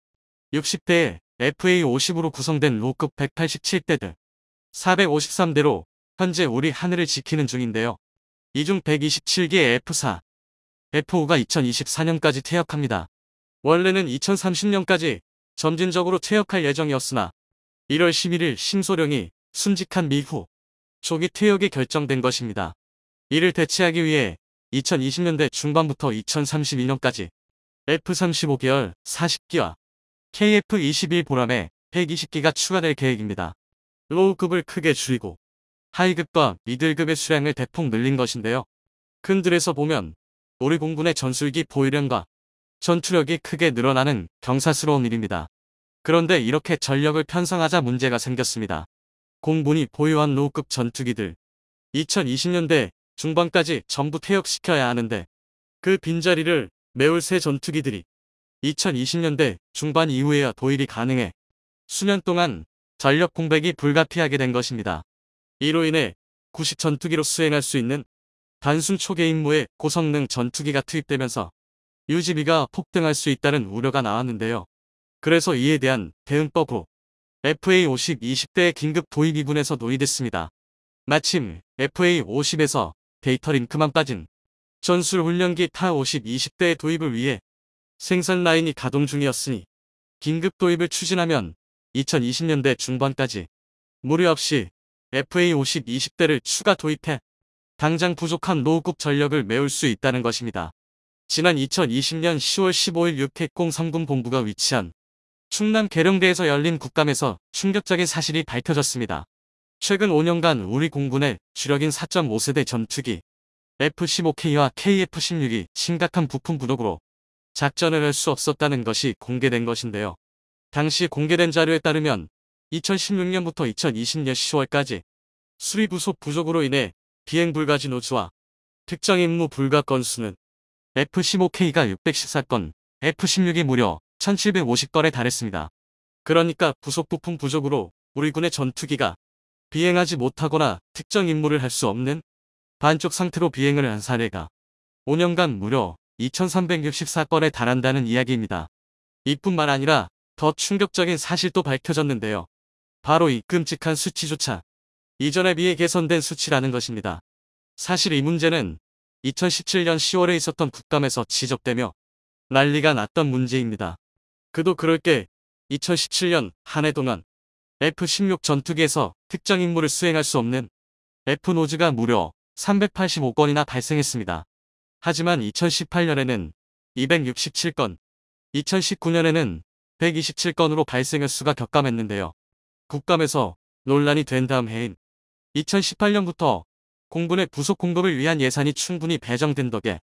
60대의 FA-50으로 구성된 로급 187대 등 453대로 현재 우리 하늘을 지키는 중인데요. 이 중 127개의 F-4, F-5가 2024년까지 퇴역합니다. 원래는 2030년까지 점진적으로 퇴역할 예정이었으나 1월 11일 심소령이 순직한 미후 조기 퇴역이 결정된 것입니다. 이를 대체하기 위해 2020년대 중반부터 2032년까지 F-35계열 40기와 KF-21 보람에 120기가 추가될 계획입니다. 로우급을 크게 줄이고 하이급과 미들급의 수량을 대폭 늘린 것인데요. 큰 틀에서 보면 우리 공군의 전술기 보유량과 전투력이 크게 늘어나는 경사스러운 일입니다. 그런데 이렇게 전력을 편성하자 문제가 생겼습니다. 공군이 보유한 로우급 전투기들 2020년대 중반까지 전부 퇴역시켜야 하는데 그 빈자리를 메울 새 전투기들이 2020년대 중반 이후에야 도입이 가능해 수년 동안 전력 공백이 불가피하게 된 것입니다. 이로 인해 구식 전투기로 수행할 수 있는 단순 초계 임무에 고성능 전투기가 투입되면서 유지비가 폭등할 수 있다는 우려가 나왔는데요. 그래서 이에 대한 대응법으로 FA-50 20대의 긴급 도입이 군에서 논의됐습니다. 마침 FA-50에서 데이터 링크만 빠진 전술훈련기 타-50 20대의 도입을 위해 생산 라인이 가동 중이었으니 긴급 도입을 추진하면 2020년대 중반까지 무리 없이 FA-50 20대를 추가 도입해 당장 부족한 로우급 전력을 메울 수 있다는 것입니다. 지난 2020년 10월 15일 육해공 삼군본부가 위치한 충남 계룡대에서 열린 국감에서 충격적인 사실이 밝혀졌습니다. 최근 5년간 우리 공군의 주력인 4.5세대 전투기 F-15K와 KF-16이 심각한 부품 부족으로 작전을 할 수 없었다는 것이 공개된 것인데요. 당시 공개된 자료에 따르면 2016년부터 2020년 10월까지 수리 부속 부족으로 인해 비행 불가 진호수와 특정 임무 불가 건수는 F-15K가 614건, F-16이 무려 1750건에 달했습니다. 그러니까 부속 부품 부족으로 우리 군의 전투기가 비행하지 못하거나 특정 임무를 할 수 없는 반쪽 상태로 비행을 한 사례가 5년간 무려 2364건에 달한다는 이야기입니다. 이뿐만 아니라 더 충격적인 사실도 밝혀졌는데요. 바로 이 끔찍한 수치조차 이전에 비해 개선된 수치라는 것입니다. 사실 이 문제는 2017년 10월에 있었던 국감에서 지적되며 난리가 났던 문제입니다. 그도 그럴 게 2017년 한 해 동안 F-16 전투기에서 특정 임무를 수행할 수 없는 F-노즈가 무려 385건이나 발생했습니다. 하지만 2018년에는 267건, 2019년에는 127건으로 발생 횟수가 격감했는데요. 국감에서 논란이 된 다음 해인 2018년부터 공군의 부속 공급을 위한 예산이 충분히 배정된 덕에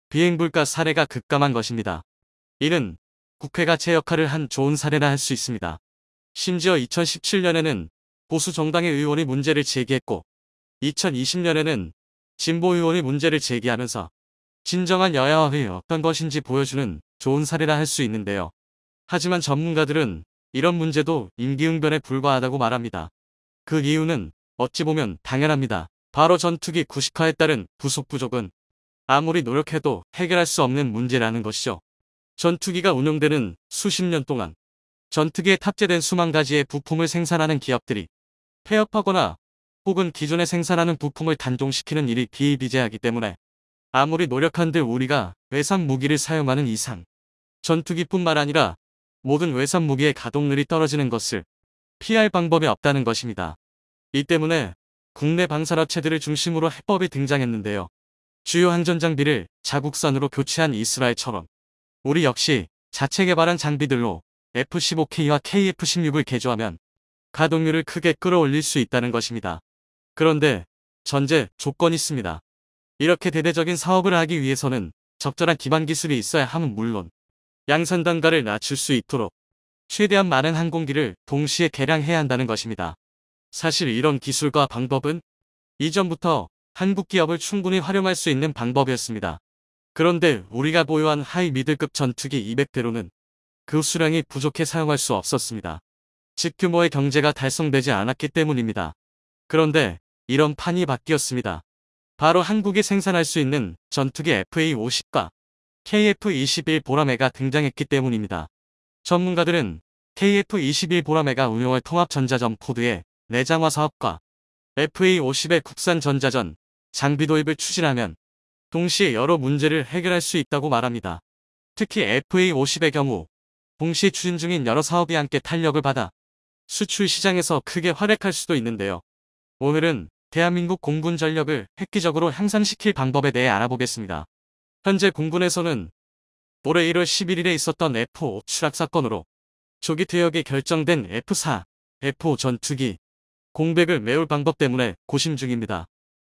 비행불가 사례가 급감한 것입니다. 이는 국회가 제 역할을 한 좋은 사례라 할 수 있습니다. 심지어 2017년에는 보수 정당의 의원이 문제를 제기했고 2020년에는 진보 의원이 문제를 제기하면서 진정한 여야의 어떤 것인지 보여주는 좋은 사례라 할 수 있는데요. 하지만 전문가들은 이런 문제도 임기응변에 불과하다고 말합니다. 그 이유는 어찌 보면 당연합니다. 바로 전투기 구식화에 따른 부속 부족은 아무리 노력해도 해결할 수 없는 문제라는 것이죠. 전투기가 운용되는 수십 년 동안 전투기에 탑재된 수만 가지의 부품을 생산하는 기업들이 폐업하거나 혹은 기존에 생산하는 부품을 단종시키는 일이 비일비재하기 때문에 아무리 노력한들 우리가 외상 무기를 사용하는 이상 전투기뿐만 아니라 모든 외산 무기의 가동률이 떨어지는 것을 피할 방법이 없다는 것입니다. 이 때문에 국내 방산업체들을 중심으로 해법이 등장했는데요. 주요 항전 장비를 자국산으로 교체한 이스라엘처럼 우리 역시 자체 개발한 장비들로 F-15K와 KF-16을 개조하면 가동률을 크게 끌어올릴 수 있다는 것입니다. 그런데 전제 조건이 있습니다. 이렇게 대대적인 사업을 하기 위해서는 적절한 기반 기술이 있어야 함은 물론 양산 단가를 낮출 수 있도록 최대한 많은 항공기를 동시에 개량해야 한다는 것입니다. 사실 이런 기술과 방법은 이전부터 한국 기업을 충분히 활용할 수 있는 방법이었습니다. 그런데 우리가 보유한 하이 미들급 전투기 200대로는 그 수량이 부족해 사용할 수 없었습니다. 즉 규모의 경제가 달성되지 않았기 때문입니다. 그런데 이런 판이 바뀌었습니다. 바로 한국이 생산할 수 있는 전투기 FA-50과 KF-21 보라매가 등장했기 때문입니다. 전문가들은 KF-21 보라매가 운용할 통합전자전 포드의 내장화 사업과 FA-50의 국산 전자전 장비 도입을 추진하면 동시에 여러 문제를 해결할 수 있다고 말합니다. 특히 FA-50의 경우 동시 추진 중인 여러 사업이 함께 탄력을 받아 수출 시장에서 크게 활약할 수도 있는데요. 오늘은 대한민국 공군 전력을 획기적으로 향상시킬 방법에 대해 알아보겠습니다. 현재 공군에서는 올해 1월 11일에 있었던 F5 추락 사건으로 조기 퇴역이 결정된 F4, F5 전투기 공백을 메울 방법 때문에 고심 중입니다.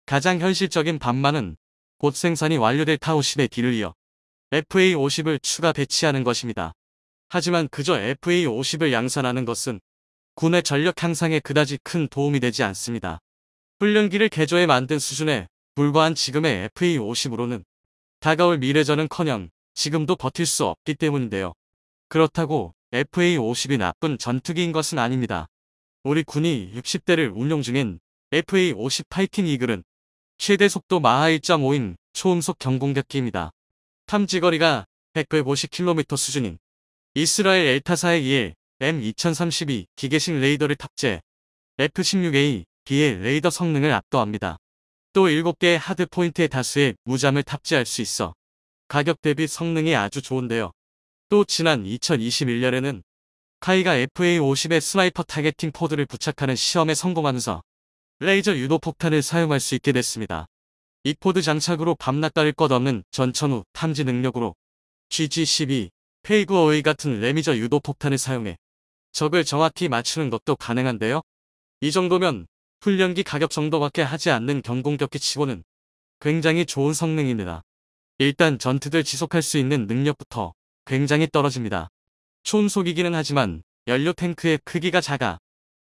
가장 현실적인 방안은 곧 생산이 완료될 타우10의 뒤를 이어 FA-50을 추가 배치하는 것입니다. 하지만 그저 FA-50을 양산하는 것은 군의 전력 향상에 그다지 큰 도움이 되지 않습니다. 훈련기를 개조해 만든 수준에 불과한 지금의 FA-50으로는 다가올 미래전은커녕 지금도 버틸 수 없기 때문인데요. 그렇다고 FA-50이 나쁜 전투기인 것은 아닙니다. 우리 군이 60대를 운용 중인 FA-50 파이팅 이글은 최대 속도 마하 1.5인 초음속 경공격기입니다. 탐지거리가 150km 수준인 이스라엘 엘타사의 EL M2032 기계식 레이더를 탑재 F-16A B의 레이더 성능을 압도합니다. 또 7개의 하드 포인트에 다수의 무잠을 탑재할 수 있어 가격 대비 성능이 아주 좋은데요. 또 지난 2021년에는 카이가 FA-50의 스나이퍼 타겟팅 포드를 부착하는 시험에 성공하면서 레이저 유도 폭탄을 사용할 수 있게 됐습니다. 이 포드 장착으로 밤낮 가릴 것 없는 전천후 탐지 능력으로 GG-12, 페이그-어웨이 같은 레미저 유도 폭탄을 사용해 적을 정확히 맞추는 것도 가능한데요. 이 정도면 훈련기 가격 정도밖에 하지 않는 경공격기 치고는 굉장히 좋은 성능입니다. 일단 전투들 지속할 수 있는 능력부터 굉장히 떨어집니다. 초음속이기는 하지만 연료 탱크의 크기가 작아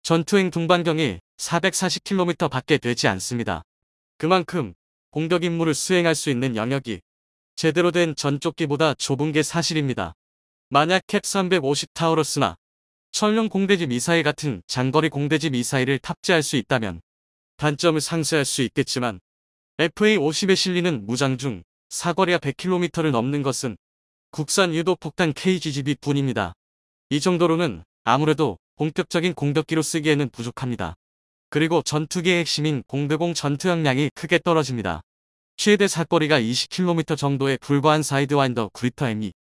전투행 동반경이 440km 밖에 되지 않습니다. 그만큼 공격 임무를 수행할 수 있는 영역이 제대로 된 전조기보다 좁은 게 사실입니다. 만약 캡 350 타우러스나 천령 공대지 미사일 같은 장거리 공대지 미사일을 탑재할 수 있다면 단점을 상쇄할 수 있겠지만 FA-50에 실리는 무장 중 사거리가 100km를 넘는 것은 국산 유도폭탄 KGGB 뿐입니다. 이 정도로는 아무래도 본격적인 공격기로 쓰기에는 부족합니다. 그리고 전투기의 핵심인 공대공 전투역량이 크게 떨어집니다. 최대 사거리가 20km 정도에 불과한 사이드와인더 그리터 M이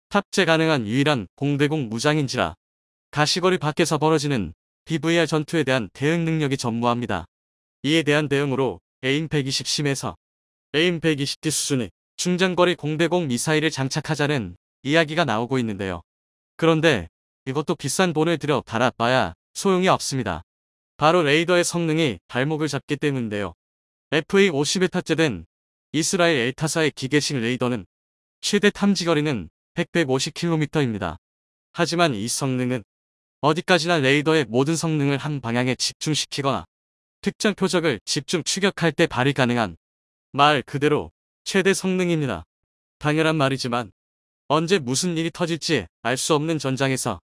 탑재 가능한 유일한 공대공 무장인지라 가시거리 밖에서 벌어지는 PVR 전투에 대한 대응 능력이 전무합니다. 이에 대한 대응으로 AIM 120C에서 AIM 120D 수준의 중장거리 공대공 미사일을 장착하자는 이야기가 나오고 있는데요. 그런데 이것도 비싼 돈을 들여 달아봐야 소용이 없습니다. 바로 레이더의 성능이 발목을 잡기 때문인데요. FA-50에 탑재된 이스라엘 엘타사의 기계식 레이더는 최대 탐지거리는 150km입니다. 하지만 이 성능은 어디까지나 레이더의 모든 성능을 한 방향에 집중시키거나 특정 표적을 집중 추격할 때 발휘 가능한 말 그대로 최대 성능입니다. 당연한 말이지만 언제 무슨 일이 터질지 알 수 없는 전장에서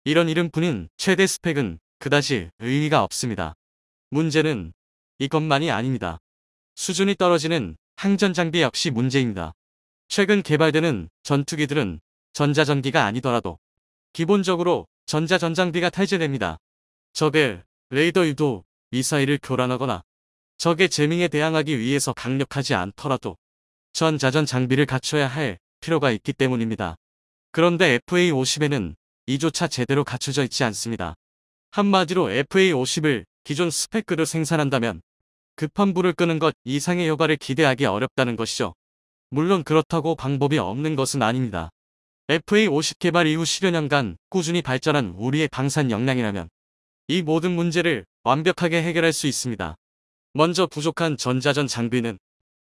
이런 이름뿐인 최대 스펙은 그다지 의미가 없습니다. 문제는 이것만이 아닙니다. 수준이 떨어지는 항전 장비 역시 문제입니다. 최근 개발되는 전투기들은 전자전기가 아니더라도 기본적으로 전자전장비가 탈재됩니다. 적의 레이더 유도 미사일을 교란하거나 적의 재밍에 대항하기 위해서 강력하지 않더라도 전자전 장비를 갖춰야 할 필요가 있기 때문입니다. 그런데 FA50에는 이조차 제대로 갖춰져 있지 않습니다. 한마디로 FA50을 기존 스펙으로 생산한다면 급한 불을 끄는 것 이상의 효과를 기대하기 어렵다는 것이죠. 물론 그렇다고 방법이 없는 것은 아닙니다. FA50 개발 이후 10여 년간 꾸준히 발전한 우리의 방산 역량이라면 이 모든 문제를 완벽하게 해결할 수 있습니다. 먼저 부족한 전자전 장비는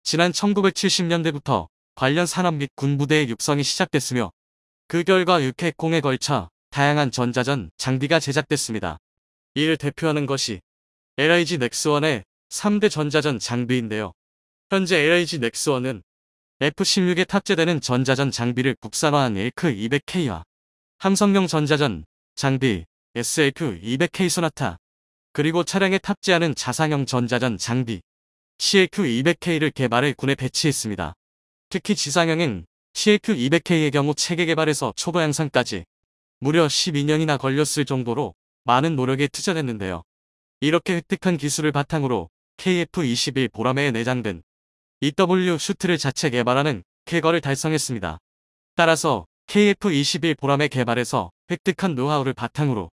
지난 1970년대부터 관련 산업 및 군부대의 육성이 시작됐으며 그 결과 6회공에 걸쳐 다양한 전자전 장비가 제작됐습니다. 이를 대표하는 것이 LIG 넥스1의 3대 전자전 장비인데요. 현재 LIG 넥스1은 F-16에 탑재되는 전자전 장비를 국산화한 엘크200K와 함성용 전자전 장비 SLQ200K 소나타, 그리고 차량에 탑재하는 자상형 전자전 장비 CLQ200K를 개발해 군에 배치했습니다. 특히 지상형인 CLQ200K의 경우 체계 개발에서 초보 양산까지 무려 12년이나 걸렸을 정도로 많은 노력이 투자됐는데요. 이렇게 획득한 기술을 바탕으로 KF-21 보라매에 내장된 EW 슈트를 자체 개발하는 쾌거를 달성했습니다. 따라서 KF-21 보라매 개발에서 획득한 노하우를 바탕으로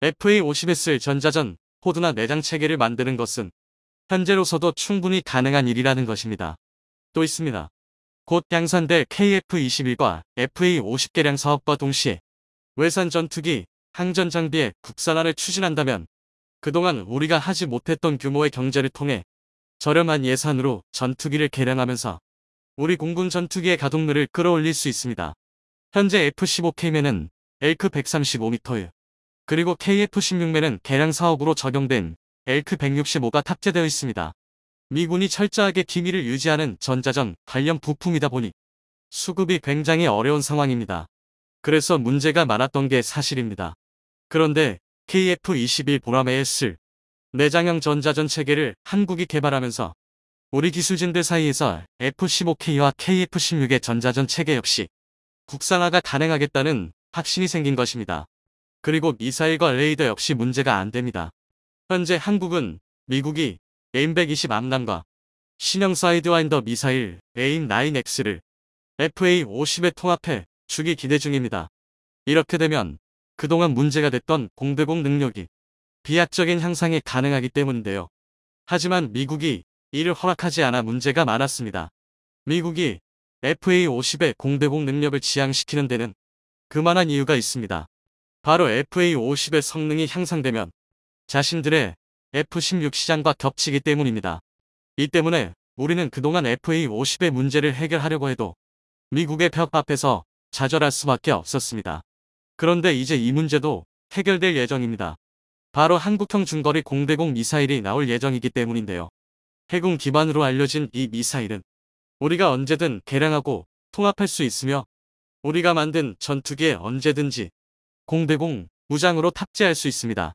FA-50에 쓸 전자전 호드나 내장 체계를 만드는 것은 현재로서도 충분히 가능한 일이라는 것입니다. 또 있습니다. 곧 양산될 KF-21과 FA-50 개량 사업과 동시에 외산 전투기, 항전 장비의 국산화를 추진한다면 그동안 우리가 하지 못했던 규모의 경제를 통해 저렴한 예산으로 전투기를 개량하면서 우리 공군 전투기의 가동률을 끌어올릴 수 있습니다. 현재 F-15K맨은 엘크 135m, 그리고 KF-16맨은 개량 사업으로 적용된 엘크 165가 탑재되어 있습니다. 미군이 철저하게 기밀을 유지하는 전자전 관련 부품이다 보니 수급이 굉장히 어려운 상황입니다. 그래서 문제가 많았던 게 사실입니다. 그런데 KF-21 보라매에 쓸 내장형 전자전 체계를 한국이 개발하면서 우리 기술진들 사이에서 F-15K와 KF-16의 전자전 체계 역시 국산화가 가능하겠다는 확신이 생긴 것입니다. 그리고 미사일과 레이더 역시 문제가 안 됩니다. 현재 한국은 미국이 AIM-120 암람과 신형 사이드와인더 미사일 AIM-9X를 FA-50에 통합해 주기 기대 중입니다. 이렇게 되면 그동안 문제가 됐던 공대공 능력이 비약적인 향상이 가능하기 때문인데요. 하지만 미국이 이를 허락하지 않아 문제가 많았습니다. 미국이 FA-50의 공대공 능력을 지향시키는 데는 그만한 이유가 있습니다. 바로 FA-50의 성능이 향상되면 자신들의 F-16 시장과 겹치기 때문입니다. 이 때문에 우리는 그동안 FA-50의 문제를 해결하려고 해도 미국의 벽 앞에서 좌절할 수밖에 없었습니다. 그런데 이제 이 문제도 해결될 예정입니다. 바로 한국형 중거리 공대공 미사일이 나올 예정이기 때문인데요. 해군 기반으로 알려진 이 미사일은 우리가 언제든 개량하고 통합할 수 있으며 우리가 만든 전투기에 언제든지 공대공 무장으로 탑재할 수 있습니다.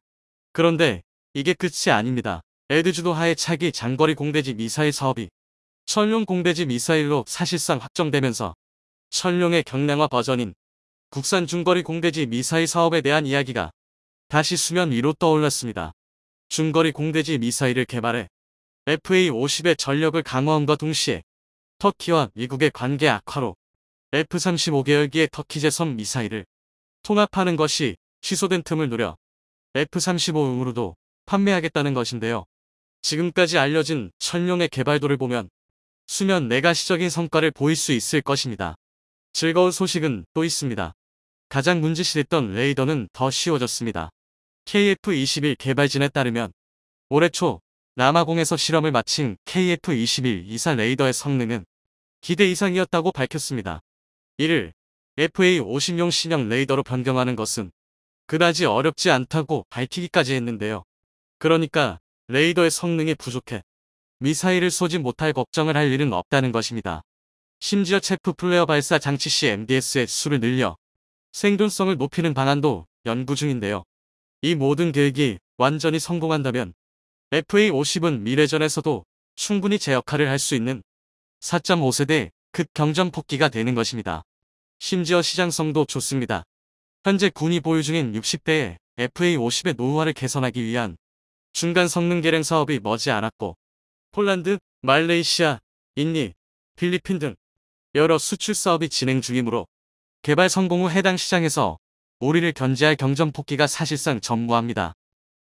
그런데 이게 끝이 아닙니다. 에드주도하의 차기 장거리 공대지 미사일 사업이 천룡 공대지 미사일로 사실상 확정되면서 천룡의 경량화 버전인 국산 중거리 공대지 미사일 사업에 대한 이야기가 다시 수면 위로 떠올랐습니다. 중거리 공대지 미사일을 개발해 FA-50의 전력을 강화함과 동시에 터키와 미국의 관계 악화로 F-35 계열기의 터키제섬 미사일을 통합하는 것이 취소된 틈을 노려 F-35용으로도 판매하겠다는 것인데요. 지금까지 알려진 천룡의 개발도를 보면 수면 내가시적인 성과를 보일 수 있을 것입니다. 즐거운 소식은 또 있습니다. 가장 문제시됐던 레이더는 더 쉬워졌습니다. KF-21 개발진에 따르면 올해 초 남아공에서 실험을 마친 KF-21 이사 레이더의 성능은 기대 이상이었다고 밝혔습니다. 이를 FA-50용 신형 레이더로 변경하는 것은 그다지 어렵지 않다고 밝히기까지 했는데요. 그러니까 레이더의 성능이 부족해 미사일을 쏘지 못할 걱정을 할 일은 없다는 것입니다. 심지어 체프 플레어 발사 장치 시 MDS의 수를 늘려 생존성을 높이는 방안도 연구 중인데요. 이 모든 계획이 완전히 성공한다면 FA-50은 미래전에서도 충분히 제 역할을 할 수 있는 4.5세대 극경전폭기가 되는 것입니다. 심지어 시장성도 좋습니다. 현재 군이 보유 중인 60대의 FA-50의 노후화를 개선하기 위한 중간 성능 개량 사업이 머지않았고 폴란드, 말레이시아, 인니, 필리핀 등 여러 수출 사업이 진행 중이므로 개발 성공 후 해당 시장에서 우리를 견제할 경전폭기가 사실상 전무합니다.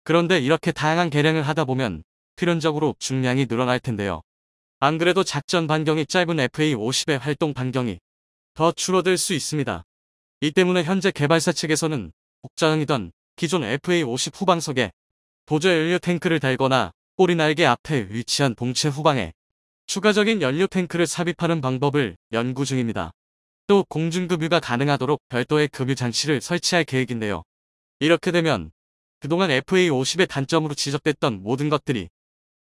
그런데 이렇게 다양한 개량을 하다 보면 필연적으로 중량이 늘어날 텐데요. 안 그래도 작전 반경이 짧은 FA-50의 활동 반경이 더 줄어들 수 있습니다. 이 때문에 현재 개발사 측에서는 복장이던 기존 FA-50 후방석에 보조 연료 탱크를 달거나 꼬리 날개 앞에 위치한 동체 후방에 추가적인 연료 탱크를 삽입하는 방법을 연구 중입니다. 또 공중급유가 가능하도록 별도의 급유 장치를 설치할 계획인데요. 이렇게 되면 그동안 FA-50의 단점으로 지적됐던 모든 것들이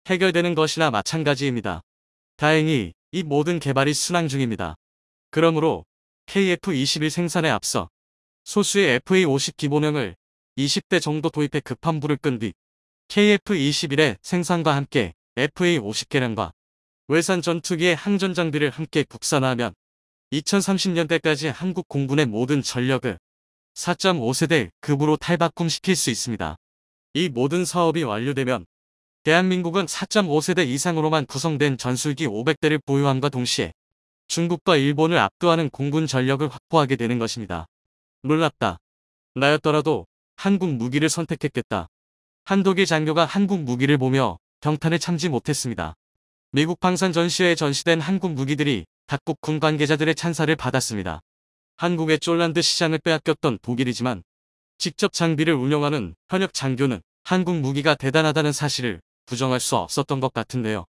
해결되는 것이나 마찬가지입니다. 다행히 이 모든 개발이 순항 중입니다. 그러므로 KF-21 생산에 앞서 소수의 FA-50 기본형을 20대 정도 도입해 급한 불을 끈 뒤 KF-21의 생산과 함께 FA-50 개량과 외산 전투기의 항전 장비를 함께 국산화하면 2030년대까지 한국 공군의 모든 전력을 4.5세대 급으로 탈바꿈시킬 수 있습니다. 이 모든 사업이 완료되면 대한민국은 4.5세대 이상으로만 구성된 전술기 500대를 보유함과 동시에 중국과 일본을 압도하는 공군 전력을 확보하게 되는 것입니다. 놀랍다. 나였더라도 한국 무기를 선택했겠다. 한독일 장교가 한국 무기를 보며 경탄을 참지 못했습니다. 미국 방산 전시회에 전시된 한국 무기들이 각국 군 관계자들의 찬사를 받았습니다. 한국의 쫄란드 시장을 빼앗겼던 독일이지만 직접 장비를 운영하는 현역 장교는 한국 무기가 대단하다는 사실을 부정할 수 없었던 것 같은데요.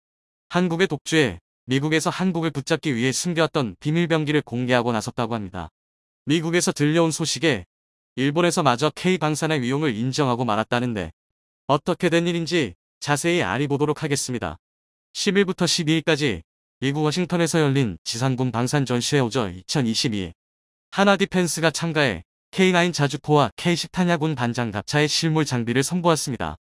한국의 독주에 미국에서 한국을 붙잡기 위해 숨겨왔던 비밀병기를 공개하고 나섰다고 합니다. 미국에서 들려온 소식에 일본에서 마저 K방산의 위용을 인정하고 말았다는데 어떻게 된 일인지 자세히 알아보도록 하겠습니다. 10일부터 12일까지 미국 워싱턴에서 열린 지상군 방산 전시회 오저 2022에 하나 디펜스가 참가해 K9 자주포와 K10 탄약군 반장 갑차의 실물 장비를 선보았습니다.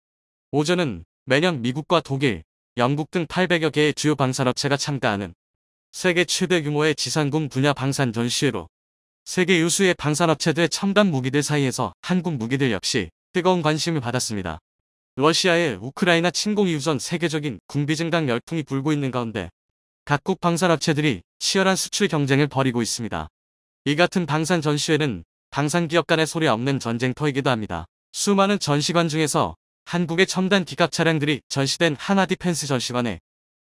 오전은 매년 미국과 독일, 영국 등 800여 개의 주요 방산업체가 참가하는 세계 최대 규모의 지상군 분야 방산 전시회로 세계 유수의 방산업체들의 첨단 무기들 사이에서 한국 무기들 역시 뜨거운 관심을 받았습니다. 러시아의 우크라이나 침공 이후 전 세계적인 군비 증강 열풍이 불고 있는 가운데 각국 방산업체들이 치열한 수출 경쟁을 벌이고 있습니다. 이 같은 방산 전시회는 방산기업 간의 소리 없는 전쟁터이기도 합니다. 수많은 전시관 중에서 한국의 첨단 기갑 차량들이 전시된 하나 디펜스 전시관에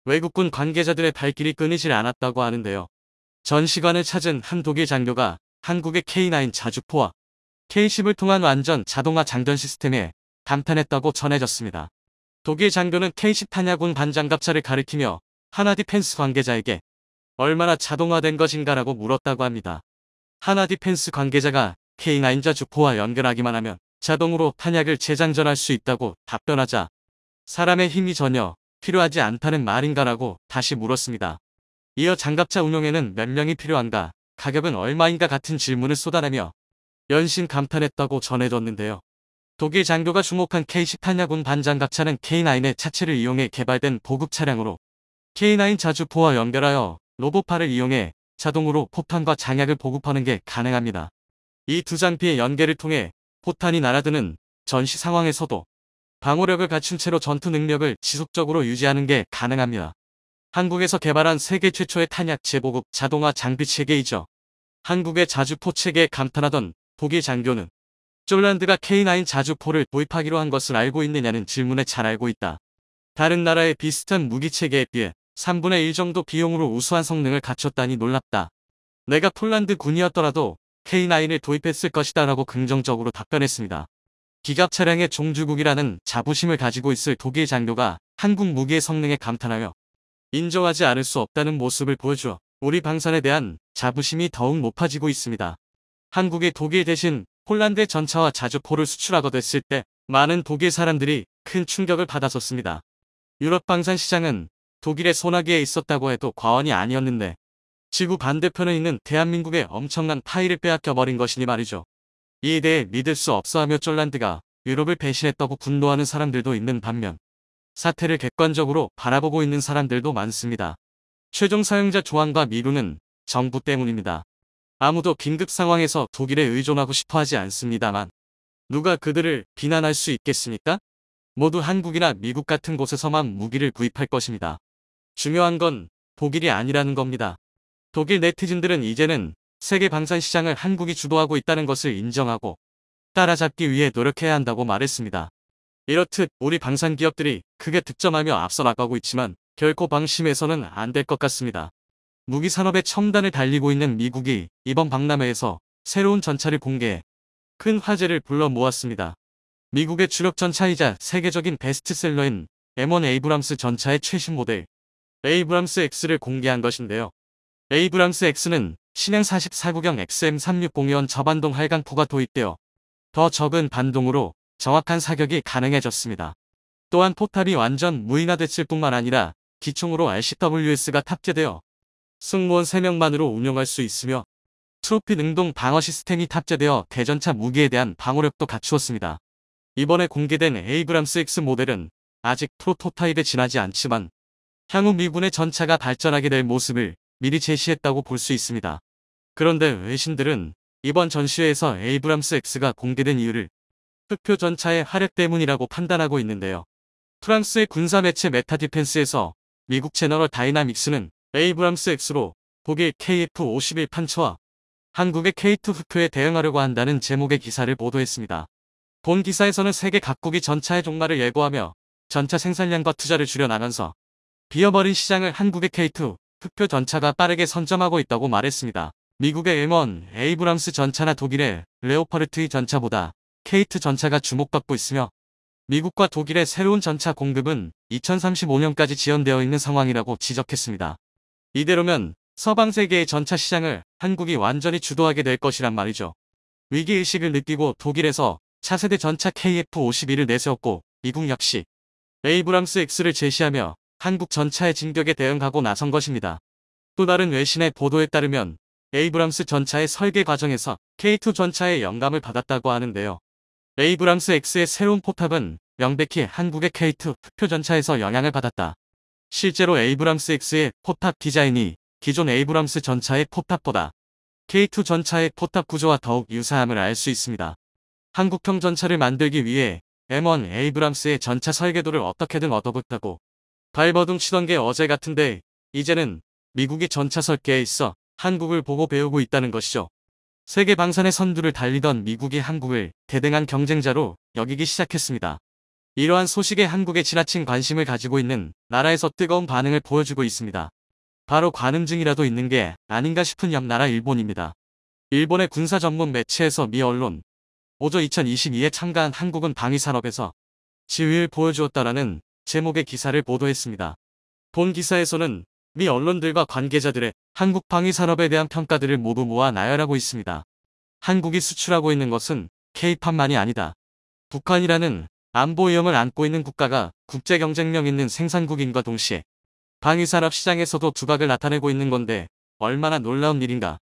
외국군 관계자들의 발길이 끊이질 않았다고 하는데요. 전시관을 찾은 한 독일 장교가 한국의 K9 자주포와 K10을 통한 완전 자동화 장전 시스템에 감탄했다고 전해졌습니다. 독일 장교는 K10 탄약군 반장갑차를 가리키며 하나 디펜스 관계자에게 얼마나 자동화된 것인가라고 물었다고 합니다. 하나 디펜스 관계자가 K9 자주포와 연결하기만 하면 자동으로 탄약을 재장전할 수 있다고 답변하자 사람의 힘이 전혀 필요하지 않다는 말인가라고 다시 물었습니다. 이어 장갑차 운용에는 몇 명이 필요한가, 가격은 얼마인가 같은 질문을 쏟아내며 연신 감탄했다고 전해졌는데요. 독일 장교가 주목한 K10 탄약군 반장갑차는 K9의 차체를 이용해 개발된 보급 차량으로 K9 자주포와 연결하여 로봇팔을 이용해 자동으로 포탄과 장약을 보급하는 게 가능합니다. 이 두 장비의 연계를 통해 포탄이 날아드는 전시 상황에서도 방호력을 갖춘 채로 전투 능력을 지속적으로 유지하는 게 가능합니다. 한국에서 개발한 세계 최초의 탄약 재보급 자동화 장비 체계이죠. 한국의 자주포 체계에 감탄하던 독일 장교는 쫄란드가 K9 자주포를 도입하기로 한 것을 알고 있느냐는 질문에 잘 알고 있다. 다른 나라의 비슷한 무기 체계에 비해 3분의 1 정도 비용으로 우수한 성능을 갖췄다니 놀랍다. 내가 폴란드 군이었더라도 K9을 도입했을 것이다 라고 긍정적으로 답변했습니다. 기갑 차량의 종주국이라는 자부심을 가지고 있을 독일 장교가 한국 무기의 성능에 감탄하여 인정하지 않을 수 없다는 모습을 보여주어 우리 방산에 대한 자부심이 더욱 높아지고 있습니다. 한국이 독일 대신 폴란드의 전차와 자주포를 수출하게 됐을 때 많은 독일 사람들이 큰 충격을 받았었습니다. 유럽 방산 시장은 독일의 소나기에 있었다고 해도 과언이 아니었는데 지구 반대편에 있는 대한민국의 엄청난 파이를 빼앗겨버린 것이니 말이죠. 이에 대해 믿을 수 없어하며 쫄란드가 유럽을 배신했다고 분노하는 사람들도 있는 반면 사태를 객관적으로 바라보고 있는 사람들도 많습니다. 최종 사용자 조항과 미루는 정부 때문입니다. 아무도 긴급 상황에서 독일에 의존하고 싶어하지 않습니다만 누가 그들을 비난할 수 있겠습니까? 모두 한국이나 미국 같은 곳에서만 무기를 구입할 것입니다. 중요한 건 독일이 아니라는 겁니다. 독일 네티즌들은 이제는 세계 방산 시장을 한국이 주도하고 있다는 것을 인정하고 따라잡기 위해 노력해야 한다고 말했습니다. 이렇듯 우리 방산 기업들이 크게 득점하며 앞서 나가고 있지만 결코 방심해서는 안 될 것 같습니다. 무기 산업의 첨단을 달리고 있는 미국이 이번 박람회에서 새로운 전차를 공개해 큰 화제를 불러 모았습니다. 미국의 주력 전차이자 세계적인 베스트셀러인 M1 에이브람스 전차의 최신 모델 에이브람스 X를 공개한 것인데요. 에이브람스 X는 신형 44구경 XM360연 저반동 활강포가 도입되어 더 적은 반동으로 정확한 사격이 가능해졌습니다. 또한 포탑이 완전 무인화됐을 뿐만 아니라 기총으로 RCWS가 탑재되어 승무원 3명만으로 운용할 수 있으며 트로피 능동 방어 시스템이 탑재되어 대전차 무기에 대한 방어력도 갖추었습니다. 이번에 공개된 에이브람스 X 모델은 아직 프로토타입에 지나지 않지만 향후 미군의 전차가 발전하게 될 모습을 미리 제시했다고 볼 수 있습니다. 그런데 외신들은 이번 전시회에서 에이브람스 X가 공개된 이유를 흑표 전차의 화력 때문이라고 판단하고 있는데요. 프랑스의 군사 매체 메타디펜스에서 미국 제너럴 다이나믹스는 에이브람스 X로 독일 KF-51 판처와 한국의 K2 흑표에 대응하려고 한다는 제목의 기사를 보도했습니다. 본 기사에서는 세계 각국이 전차의 종말을 예고하며 전차 생산량과 투자를 줄여나가면서 비어버린 시장을 한국의 K2 흑표 전차가 빠르게 선점하고 있다고 말했습니다. 미국의 M1 에이브람스 전차나 독일의 레오파르트 전차보다 K2 전차가 주목받고 있으며 미국과 독일의 새로운 전차 공급은 2035년까지 지연되어 있는 상황이라고 지적했습니다. 이대로면 서방 세계의 전차 시장을 한국이 완전히 주도하게 될 것이란 말이죠. 위기의식을 느끼고 독일에서 차세대 전차 KF-51을 내세웠고 미국 역시 에이브람스 X를 제시하며 한국 전차의 진격에 대응하고 나선 것입니다. 또 다른 외신의 보도에 따르면 에이브람스 전차의 설계 과정에서 K2 전차의 영감을 받았다고 하는데요. 에이브람스 X의 새로운 포탑은 명백히 한국의 K2 흑표 전차에서 영향을 받았다. 실제로 에이브람스 X의 포탑 디자인이 기존 에이브람스 전차의 포탑보다 K2 전차의 포탑 구조와 더욱 유사함을 알 수 있습니다. 한국형 전차를 만들기 위해 M1 에이브람스의 전차 설계도를 어떻게든 얻어붙다고 발버둥 치던 게 어제 같은데 이제는 미국이 전차 설계에 있어 한국을 보고 배우고 있다는 것이죠. 세계 방산의 선두를 달리던 미국이 한국을 대등한 경쟁자로 여기기 시작했습니다. 이러한 소식에 한국에 지나친 관심을 가지고 있는 나라에서 뜨거운 반응을 보여주고 있습니다. 바로 관음증이라도 있는 게 아닌가 싶은 옆 나라 일본입니다. 일본의 군사 전문 매체에서 미 언론 오조 2022에 참가한 한국은 방위산업에서 지위를 보여주었다라는 제목의 기사를 보도했습니다. 본 기사에서는 미 언론들과 관계자들의 한국 방위산업에 대한 평가들을 모두 모아 나열하고 있습니다. 한국이 수출하고 있는 것은 K-팝만이 아니다. 북한이라는 안보 위험을 안고 있는 국가가 국제 경쟁력 있는 생산국인과 동시에 방위산업 시장에서도 두각을 나타내고 있는 건데 얼마나 놀라운 일인가.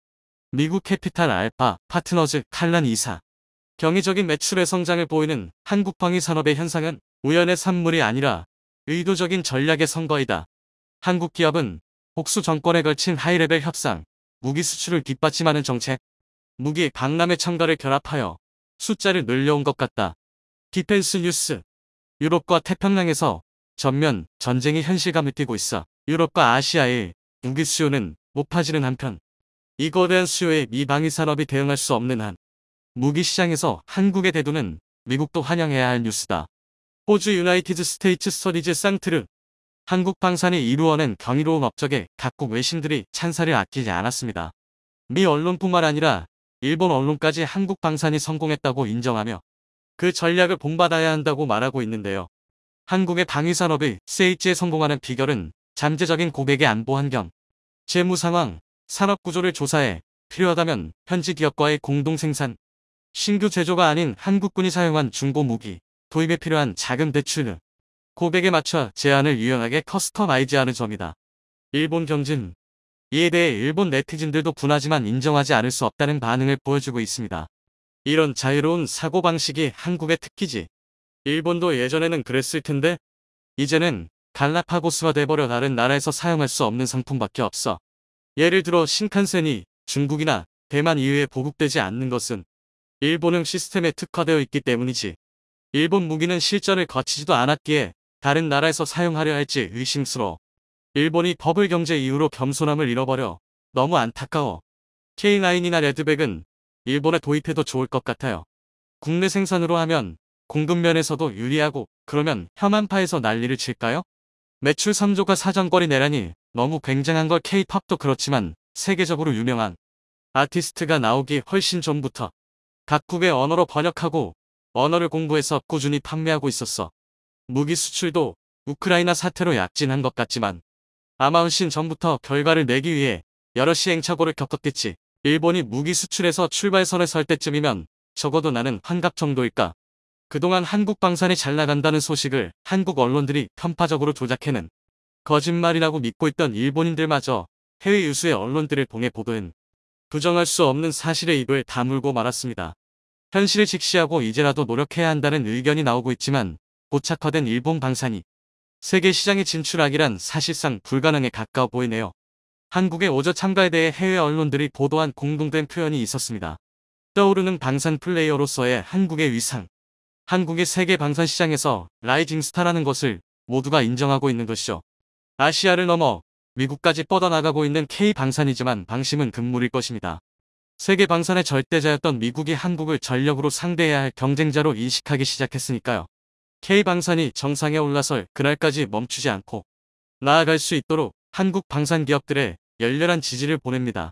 미국 캐피탈 알파 파트너즈 칼란 이사. 경이적인 매출의 성장을 보이는 한국 방위산업의 현상은 우연의 산물이 아니라 의도적인 전략의 선거이다. 한국 기업은 복수 정권에 걸친 하이레벨 협상, 무기 수출을 뒷받침하는 정책, 무기 박람회 참가를 결합하여 숫자를 늘려온 것 같다. 디펜스 뉴스. 유럽과 태평양에서 전면 전쟁이 현실감을 띠고 있어 유럽과 아시아의 무기 수요는 높아지는 한편 이 거대한 수요에 미 방위산업이 대응할 수 없는 한 무기 시장에서 한국의 대두는 미국도 환영해야 할 뉴스다. 호주 유나이티드 스테이츠 스터디즈 쌍트르. 한국 방산이 이루어낸 경이로운 업적에 각국 외신들이 찬사를 아끼지 않았습니다. 미 언론뿐만 아니라 일본 언론까지 한국 방산이 성공했다고 인정하며 그 전략을 본받아야 한다고 말하고 있는데요. 한국의 방위산업이 CH에 성공하는 비결은 잠재적인 고객의 안보 환경, 재무 상황, 산업 구조를 조사해 필요하다면 현지 기업과의 공동 생산, 신규 제조가 아닌 한국군이 사용한 중고 무기, 도입에 필요한 자금 대출 등 고객에 맞춰 제안을 유연하게 커스터마이즈하는 점이다. 일본 경진. 이에 대해 일본 네티즌들도 분하지만 인정하지 않을 수 없다는 반응을 보여주고 있습니다. 이런 자유로운 사고방식이 한국의 특기지. 일본도 예전에는 그랬을 텐데 이제는 갈라파고스가 돼버려 다른 나라에서 사용할 수 없는 상품밖에 없어. 예를 들어 신칸센이 중국이나 대만 이외에 보급되지 않는 것은 일본형 시스템에 특화되어 있기 때문이지. 일본 무기는 실전을 거치지도 않았기에 다른 나라에서 사용하려 할지 의심스러워. 일본이 버블 경제 이후로 겸손함을 잃어버려 너무 안타까워. K9이나 레드백은 일본에 도입해도 좋을 것 같아요. 국내 생산으로 하면 공급 면에서도 유리하고 그러면 혐한파에서 난리를 칠까요? 매출 3조가 사정거리 내라니 너무 굉장한 걸 K-팝도 그렇지만 세계적으로 유명한 아티스트가 나오기 훨씬 전부터 각국의 언어로 번역하고 언어를 공부해서 꾸준히 판매하고 있었어. 무기 수출도 우크라이나 사태로 약진한 것 같지만 아마 훨씬 전부터 결과를 내기 위해 여러 시행착오를 겪었겠지. 일본이 무기 수출에서 출발선에 설 때쯤이면 적어도 나는 환갑 정도일까. 그동안 한국 방산이 잘 나간다는 소식을 한국 언론들이 편파적으로 조작해는 거짓말이라고 믿고 있던 일본인들마저 해외 유수의 언론들을 통해 보도한 부정할 수 없는 사실의 입을 다물고 말았습니다. 현실을 직시하고 이제라도 노력해야 한다는 의견이 나오고 있지만 고착화된 일본 방산이 세계 시장에 진출하기란 사실상 불가능에 가까워 보이네요. 한국의 오저 참가에 대해 해외 언론들이 보도한 공동된 표현이 있었습니다. 떠오르는 방산 플레이어로서의 한국의 위상. 한국의 세계 방산 시장에서 라이징 스타라는 것을 모두가 인정하고 있는 것이죠. 아시아를 넘어 미국까지 뻗어나가고 있는 K 방산이지만 방심은 금물일 것입니다. 세계 방산의 절대자였던 미국이 한국을 전력으로 상대해야 할 경쟁자로 인식하기 시작했으니까요. K 방산이 정상에 올라설 그날까지 멈추지 않고 나아갈 수 있도록 한국 방산 기업들의 열렬한 지지를 보냅니다.